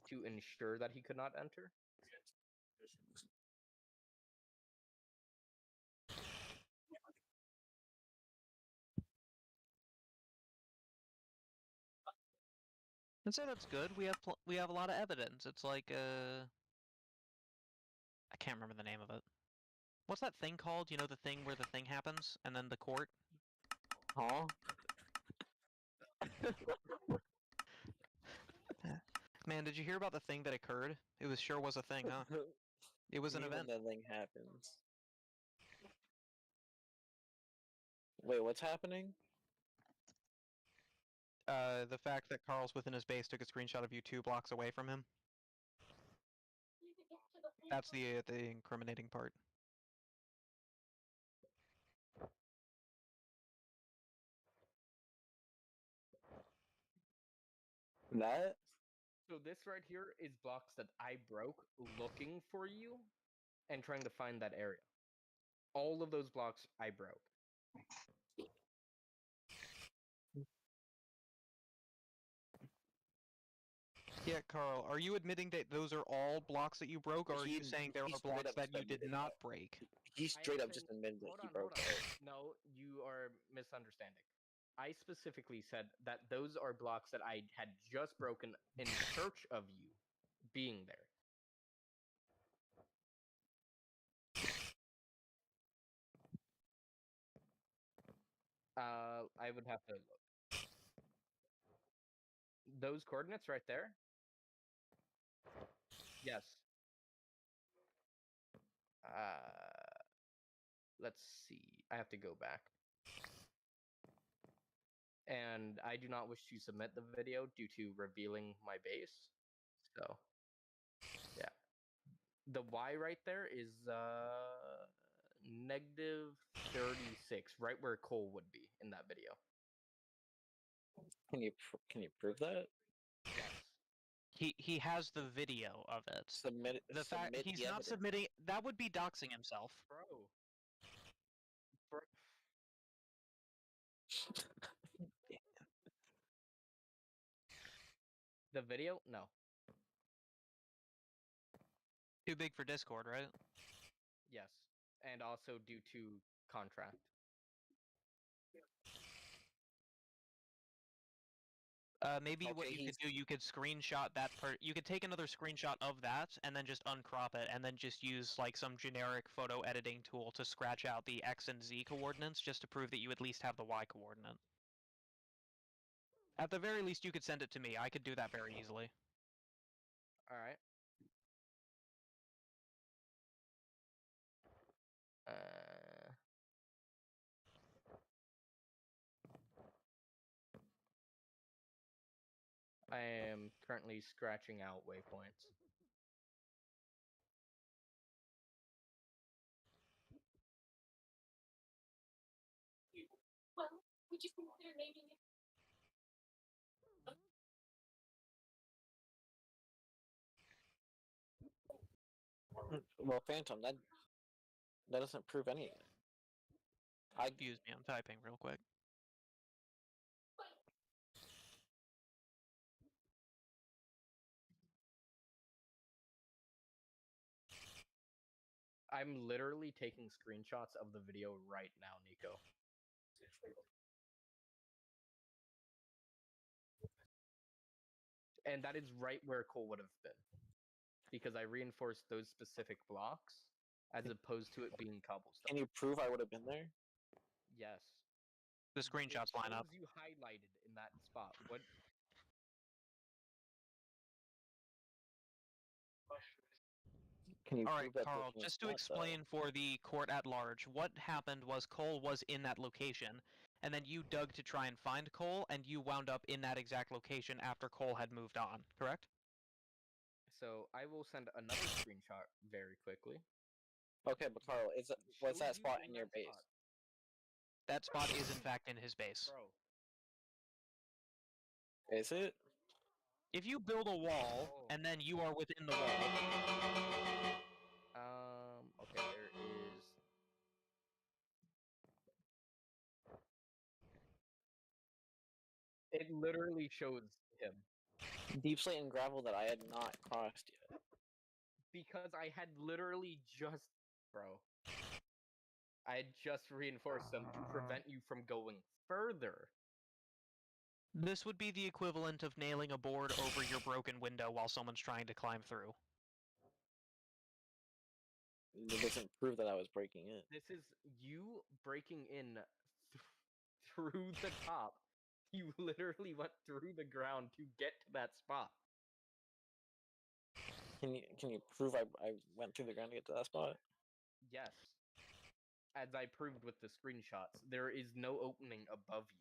C: to ensure that he could not enter.
D: I'd say that's good. We have a lot of evidence. It's like I can't remember the name of it. What's that thing called? You know, the thing where the thing happens and then the court?
A: Huh?
D: Man, did you hear about the thing that occurred? It sure was a thing, huh? It was an event.
A: That thing happens. Wait, what's happening?
D: The fact that Carl's within his base took a screenshot of you 2 blocks away from him. That's the incriminating part.
A: That?
C: So this right here is blocks that I broke looking for you and trying to find that area. All of those blocks I broke.
D: Yeah, Carl, are you admitting that those are all blocks that you broke, or are you saying there are blocks that you did not break?
A: He straight up just admitted that he broke it.
C: No, you are misunderstanding. I specifically said that those are blocks that I had just broken in search of you being there. I would have to look. Those coordinates right there? Yes. Let's see. I have to go back. And I do not wish to submit the video due to revealing my base. So, yeah. The Y right there is negative 36, right where Cole would be in that video.
A: Can you prove that?
C: Yes.
D: He has the video of it.
A: Submit.
D: The fact he's not submitting, that would be doxing himself.
C: Bro. The video? No.
D: Too big for Discord, right?
C: Yes. And also due to contract.
D: Maybe what
A: Okay,
D: you could do, you could screenshot that part. You could take another screenshot of that, and then just uncrop it, and then just use like some generic photo editing tool to scratch out the X and Z coordinates, just to prove that you at least have the Y coordinate. At the very least, you could send it to me. I could do that very easily.
C: All right. I am currently scratching out waypoints.
G: Well, would you consider naming it?
A: Well, Phantom, that doesn't prove anything.
D: Excuse me, I'm typing real quick.
C: I'm literally taking screenshots of the video right now, Nico. And that is right where Cole would have been. Because I reinforced those specific blocks as opposed to it being cobblestone.
A: Can you prove I would have been there?
C: Yes.
D: The screenshots line up.
C: You highlighted in that spot. What?
A: Can you
D: All
A: prove
D: right,
A: that
D: Carl,
A: this was
D: just to
A: not,
D: explain for the court at large, what happened was Cole was in that location, and then you dug to try and find Cole, and you wound up in that exact location after Cole had moved on, correct?
C: So I will send another screenshot very quickly.
A: though? Okay, but Carl, what's
C: Shows
A: that
C: you
A: spot
C: in
A: in your
C: that
A: base?
C: spot.
D: That spot is in fact in his base.
C: Bro.
A: Is it?
D: If you build a wall,
C: Oh.
D: and then you are within the wall,
C: Okay, there is. It literally shows him.
A: Deep slate and gravel that I had not crossed yet.
C: Because I had literally just. Bro. I had just reinforced them to prevent you from going further.
D: this would be the equivalent of nailing a board over your broken window while someone's trying to climb through.
A: It doesn't prove that I was breaking in.
C: This is you breaking in through the top. You literally went through the ground to get to that spot.
A: Can you prove I went through the ground to get to that spot?
C: Yes. As I proved with the screenshots, there is no opening above you.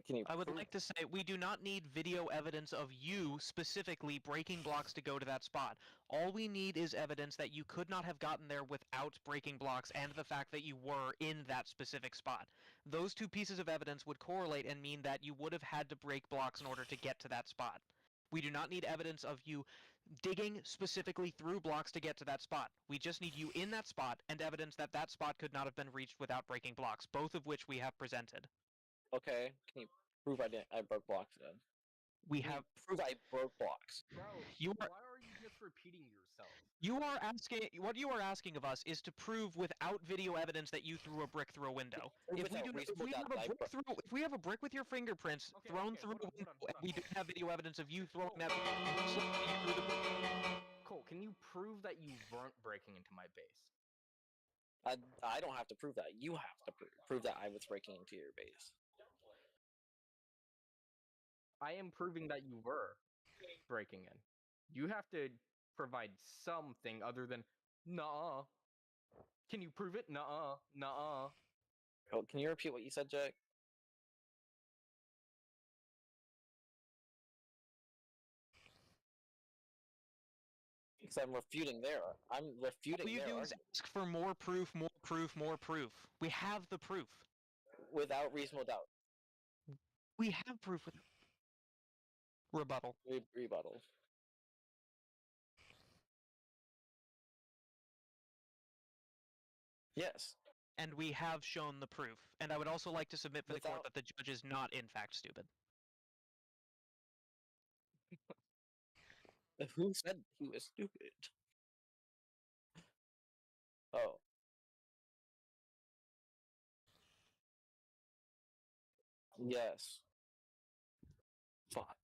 A: Can you?
D: I would
A: prove-
D: like to say we do not need video evidence of you specifically breaking blocks to go to that spot. All we need is evidence that you could not have gotten there without breaking blocks and the fact that you were in that specific spot. Those two pieces of evidence would correlate and mean that you would have had to break blocks in order to get to that spot. We do not need evidence of you digging specifically through blocks to get to that spot. We just need you in that spot and evidence that that spot could not have been reached without breaking blocks, both of which we have presented.
A: Okay. Can you prove I broke blocks then?
D: We
A: Can you
D: have
A: prove I broke blocks.
C: Bro,
D: You are-
C: why are you just repeating yourself?
D: what you are asking of us is to prove without video evidence that you threw a brick through a window.
A: Prove
D: If
A: without reasonable doubt that I
D: if we have a brick with your fingerprints
C: Okay,
D: thrown
C: okay,
D: through
C: hold
D: a
C: on,
D: window,
C: hold on,
D: and we
C: hold
D: don't have video evidence of you throwing that
C: Cole.
D: through the brick.
C: Cole, can you prove that you weren't breaking into my base?
A: I don't have to prove that. You have to prove that I was breaking into your base.
C: I am proving that you were breaking in. You have to provide something other than nah. Can you prove it? Nah, nah.
A: Oh, can you repeat what you said, Jack? Because I'm refuting there. I'm refuting
D: All you
A: their
D: do is
A: argument
D: ask for more proof, more proof, more proof. We have the proof.
A: without reasonable doubt.
D: We have proof with rebuttal.
A: Rebuttal. Yes.
D: And we have shown the proof. And I would also like to submit for the court
A: Without-
D: that the judge is not in fact stupid.
A: Who said he was stupid? Oh. Yes. Fuck.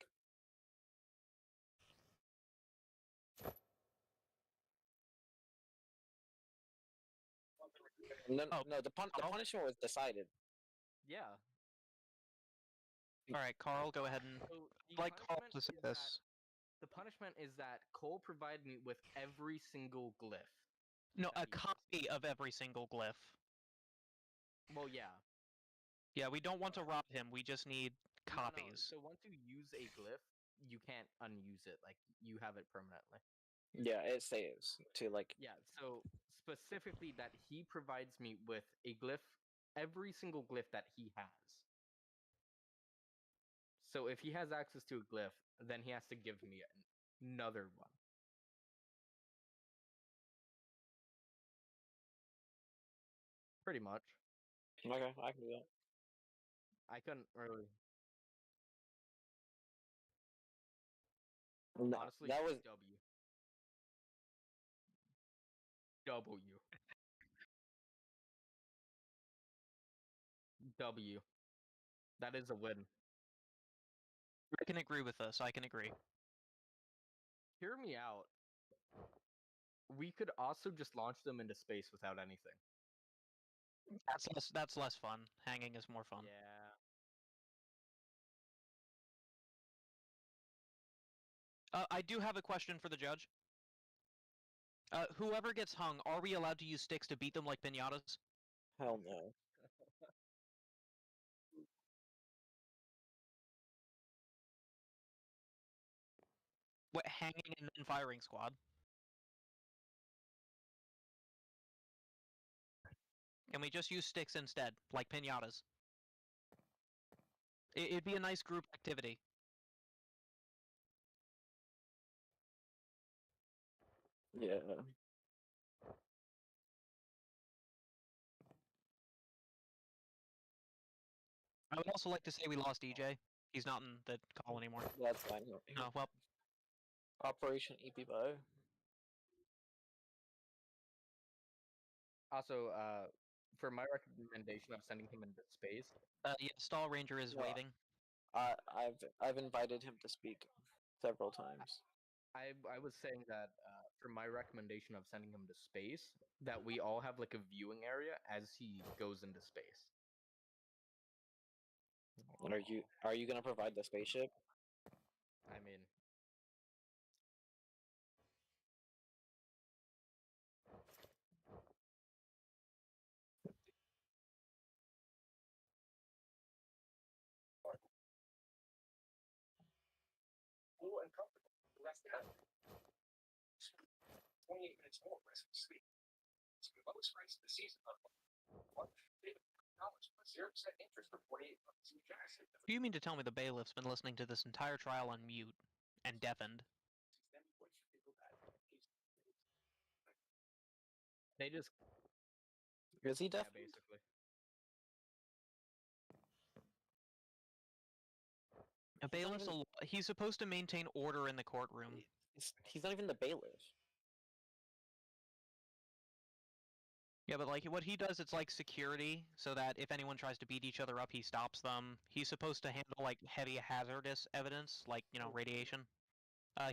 A: No,
D: Oh,
A: no. The
D: Carl?
A: punishment was decided.
C: Yeah.
D: All right, Carl, go ahead and
C: So the
D: like Carl
C: punishment
D: to say
C: is
D: this.
C: that the punishment is that Cole provide me with every single glyph.
D: No,
C: that
D: a
C: he has.
D: copy of every single glyph.
C: Well, yeah.
D: Yeah, we don't want to rob him. We just need
C: No, no.
D: copies.
C: So once you use a glyph, you can't unuse it. Like you have it permanently.
A: Yeah, it saves to like.
C: Yeah. So specifically, that he provides me with a glyph, every single glyph that he has. So if he has access to a glyph, then he has to give me another one. Pretty much.
A: Okay, I can do that.
C: I couldn't really.
A: No,
C: Honestly,
A: that was
C: W. W. W. That is a win.
D: I can agree with this. I can agree.
C: Hear me out. We could also just launch them into space without anything.
D: That's less fun. Hanging is more fun.
C: Yeah.
D: I do have a question for the judge. Whoever gets hung, are we allowed to use sticks to beat them like pinatas?
A: hell no.
D: What, hanging and then firing squad? Can we just use sticks instead, like pinatas? It'd be a nice group activity.
A: Yeah.
D: I would also like to say we lost EJ. He's not in the call anymore.
A: That's fine.
D: Oh, well,
A: Operation EPBO.
C: Also, for my recommendation of sending him into space,
D: yeah, Stall Ranger is
A: No.
D: waving.
A: I've invited him to speak several times.
C: I was saying that for my recommendation of sending him to space, that we all have like a viewing area as he goes into space.
A: Are you gonna provide the spaceship?
C: I mean,
H: cool and comfortable. The rest of the 28 minutes more rest and sleep. It's the lowest price of the season on $1 plus 0% interest for 48 months.
D: Do you mean to tell me the bailiff's been listening to this entire trial on mute and deafened?
C: they just
A: Is he
C: yeah,
A: deaf?
C: basically.
D: A bailiff's
A: even-
D: he's supposed to maintain order in the courtroom.
A: He's not even the bailiff.
D: Yeah, but like what he does, it's like security, so that if anyone tries to beat each other up, he stops them. He's supposed to handle like heavy hazardous evidence, like radiation.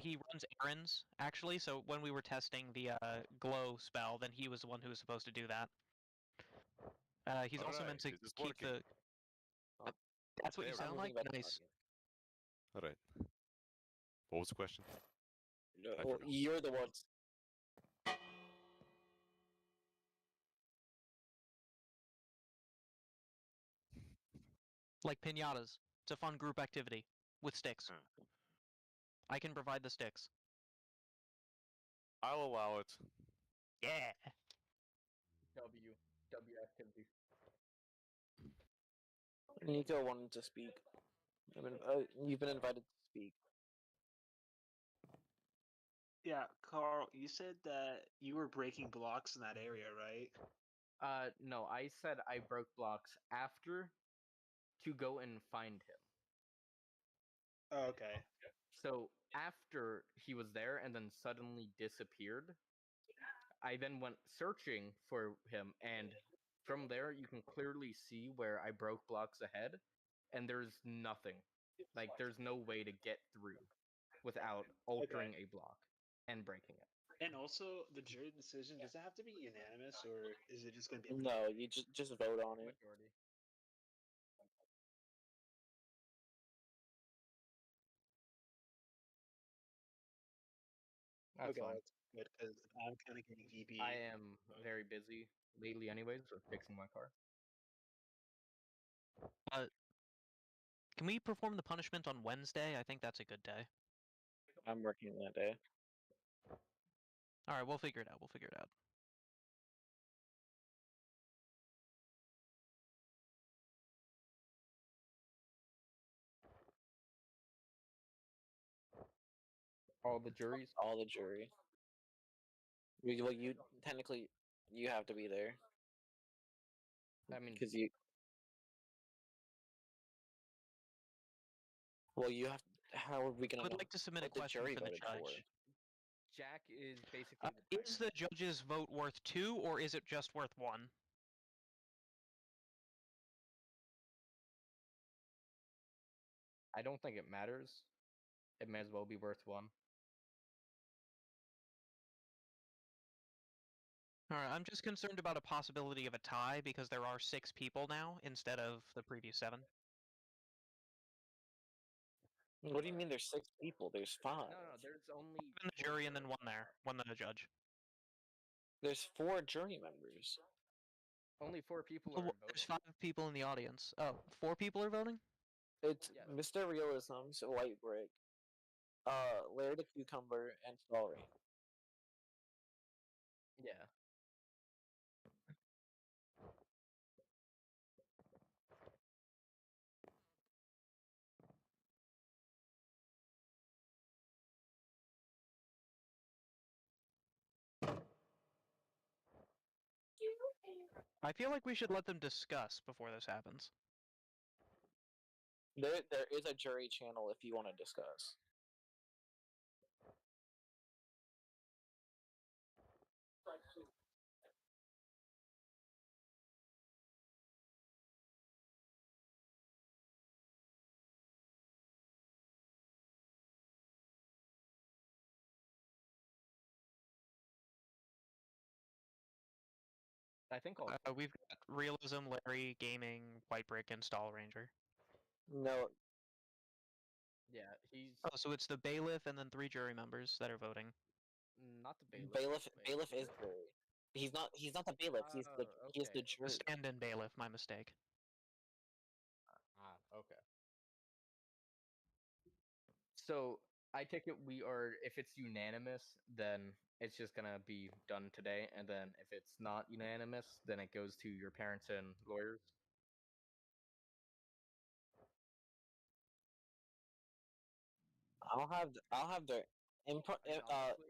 D: He runs errands actually, so when we were testing the glow spell, then he was the one who was supposed to do that. He's also meant to
I: Alright, is this
D: keep
I: working?
D: the. That's what you
I: There we
D: sound
A: I'm
D: like.
A: moving back to
D: Nice.
I: All right. What was the question?
A: No,
I: I
A: well,
I: forgot.
A: you're the one.
D: Like pinatas. It's a fun group activity with sticks. I can provide the sticks.
I: I'll allow it.
D: Yeah.
C: W activity.
A: Nico wanted to speak. You've been invited to speak.
E: Yeah, Carl, you said that you were breaking blocks in that area, right?
C: No, I said I broke blocks after to go and find him.
E: Oh, okay.
C: So after he was there and then suddenly disappeared, I then went searching for him, and from there you can clearly see where I broke blocks ahead, and there's nothing. Like, there's no way to get through without altering a block and breaking it.
E: And also, the jury decision, does it have to be unanimous, or is it just going to be a
A: No, you just vote on it.
C: Majority. That's
E: okay,
C: fine.
E: that's good, because I'm kind of getting VB.
C: I am very busy lately, anyways, with fixing my car.
D: Can we perform the punishment on Wednesday? I think that's a good day.
A: I'm working that day.
D: All right, we'll figure it out. We'll figure it out.
C: All the juries.
A: All the jury. Well, you technically you have to be there
C: I mean,
A: because you. Well, you have. How are we
D: I
A: gonna?
D: would
A: know
D: like to submit a
A: what the
D: question
A: jury
D: for the
A: voted
D: judge.
A: for?
C: Jack is basically
D: Is the judge's vote worth 2, or is it just worth 1?
C: I don't think it matters. It may as well be worth 1.
D: Alright, I'm just concerned about a possibility of a tie because there are 6 people now instead of the previous 7.
A: What do you mean? There's 6 people. There's 5.
C: No, there's only
D: 5 in the jury and then 1 there. 1 then a judge.
A: There's 4 jury members.
C: Only 4 people
D: Well,
C: are
D: there's
C: voting.
D: 5 people in the audience. Oh, 4 people are voting?
A: It's
C: Yes.
A: Mr. Realism's White Brick, Larry the Cucumber, and Stallrain.
C: Yeah.
D: I feel like we should let them discuss before this happens.
A: There is a jury channel if you want to discuss.
C: I think all.
D: We've got Realism, Larry, Gaming, White Brick, and Stall Ranger.
A: No,
C: Yeah, he's
D: Oh, so it's the bailiff and then 3 jury members that are voting.
C: not the bailiff.
A: bailiff is jury. He's not the bailiff. He's the
C: okay.
A: jury.
D: The stand-in bailiff, my mistake.
C: Okay. So I take it we are. If it's unanimous, then it's just gonna be done today, and then if it's not unanimous, then it goes to your parents and lawyers.
A: I'll have their input.
C: I mean, honestly,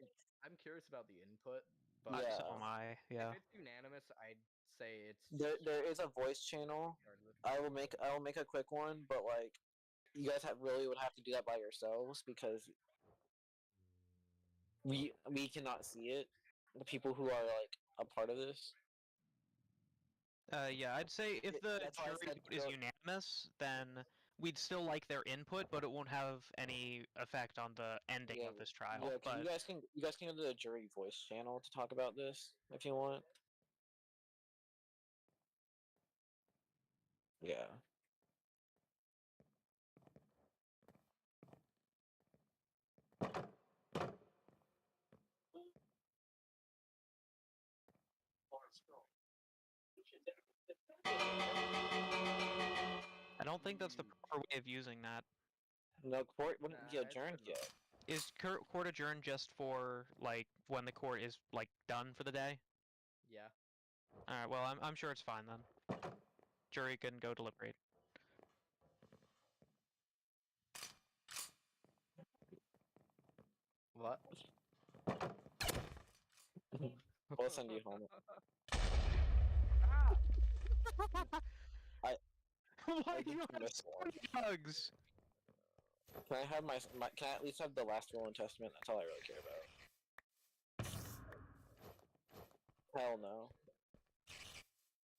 C: I'm curious about the input, but
A: Yeah.
D: So am I, yeah.
C: if it's unanimous, I'd say it's
A: There is a voice channel.
C: regardless.
A: I will make a quick one, but like, you guys really would have to do that by yourselves because we cannot see it. The people who are like a part of this.
D: Yeah, I'd say if the
A: That's why I
D: jury
A: said
D: vote is
A: go-
D: unanimous, then we'd still like their input, but it won't have any effect on the ending
A: Yeah,
D: of this trial.
A: Yeah, 'cause
D: but
A: you guys can go to the jury voice channel to talk about this if you want. Yeah.
D: I don't think that's the proper way of using that.
A: No, court wouldn't be
C: Nah, it's
A: adjourned
C: good enough.
A: yet.
D: Is court adjourned just for like when the court is like done for the day?
C: Yeah.
D: All right. Well, I'm sure it's fine then. Jury can go deliberate.
C: What?
A: We'll send you home.
D: Why do
A: think
D: you
A: you
D: have
A: missed
D: so
A: one.
D: many bugs?
A: Can I have can I at least have the last will and testament? That's all I really care about. Hell no.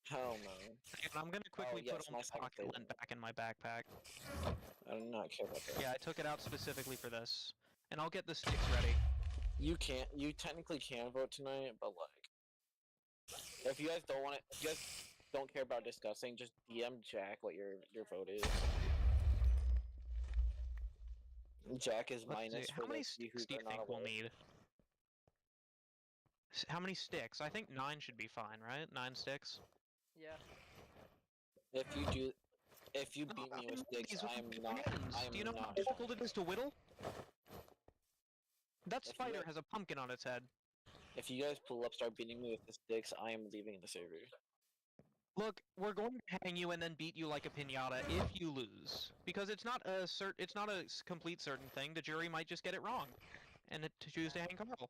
A: Hell no.
D: And I'm gonna quickly
A: yes,
D: put all
A: my
D: my
A: second
D: pocket
A: favorite.
D: lint back in my backpack.
A: I do not care about that.
D: Yeah, I took it out specifically for this. And I'll get the sticks ready.
A: You can't. You technically can vote tonight, but like, if you guys don't want it, if you guys don't care about discussing, just DM Jack what your vote is. Jack is
D: Let's
A: minus
D: see.
A: for
D: How many
A: those of you who
D: sticks do you
A: are not
D: think we'll
A: aware.
D: need? How many sticks? I think 9 should be fine, right? 9 sticks?
C: Yeah.
A: If you beat me with sticks,
D: These
A: I am
D: with
A: not.
D: hands.
A: I am
D: Do you know how
A: not.
D: difficult it is to whittle? That
A: If you
D: spider
A: guys-
D: has a pumpkin on its head.
A: If you guys pull up, start beating me with the sticks, I am leaving the server.
D: Look, we're going to hang you and then beat you like a pinata if you lose, because it's not a complete certain thing. The jury might just get it wrong, and to choose to hang Carl.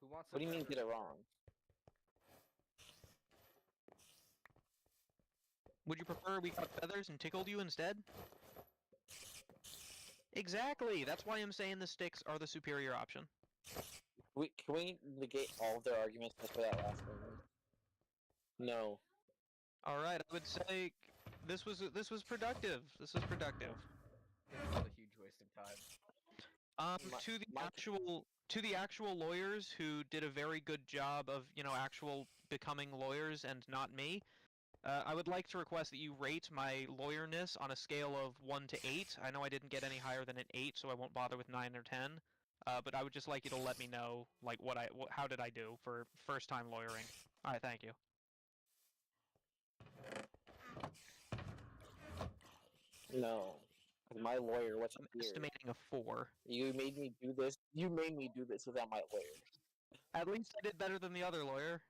C: Who wants?
A: What do you mean get it wrong?
D: Would you prefer we got feathers and tickled you instead? Exactly. That's why I'm saying the sticks are the superior option.
A: Can we negate all of their arguments just for that last one? No.
D: All right, I would say this was productive. This was productive.
C: This was a huge waste of time.
D: To the actual lawyers who did a very good job of actual becoming lawyers and not me. I would like to request that you rate my lawyerness on a scale of 1 to 8. I know I didn't get any higher than an 8, so I won't bother with 9 or 10. But I would just like you to let me know, like, how did I do for first-time lawyering. All right, thank you.
A: No. My lawyer wasn't
D: I'm
A: here.
D: estimating a 4.
A: You made me do this. You made me do this without my lawyer.
D: At least I did better than the other lawyer.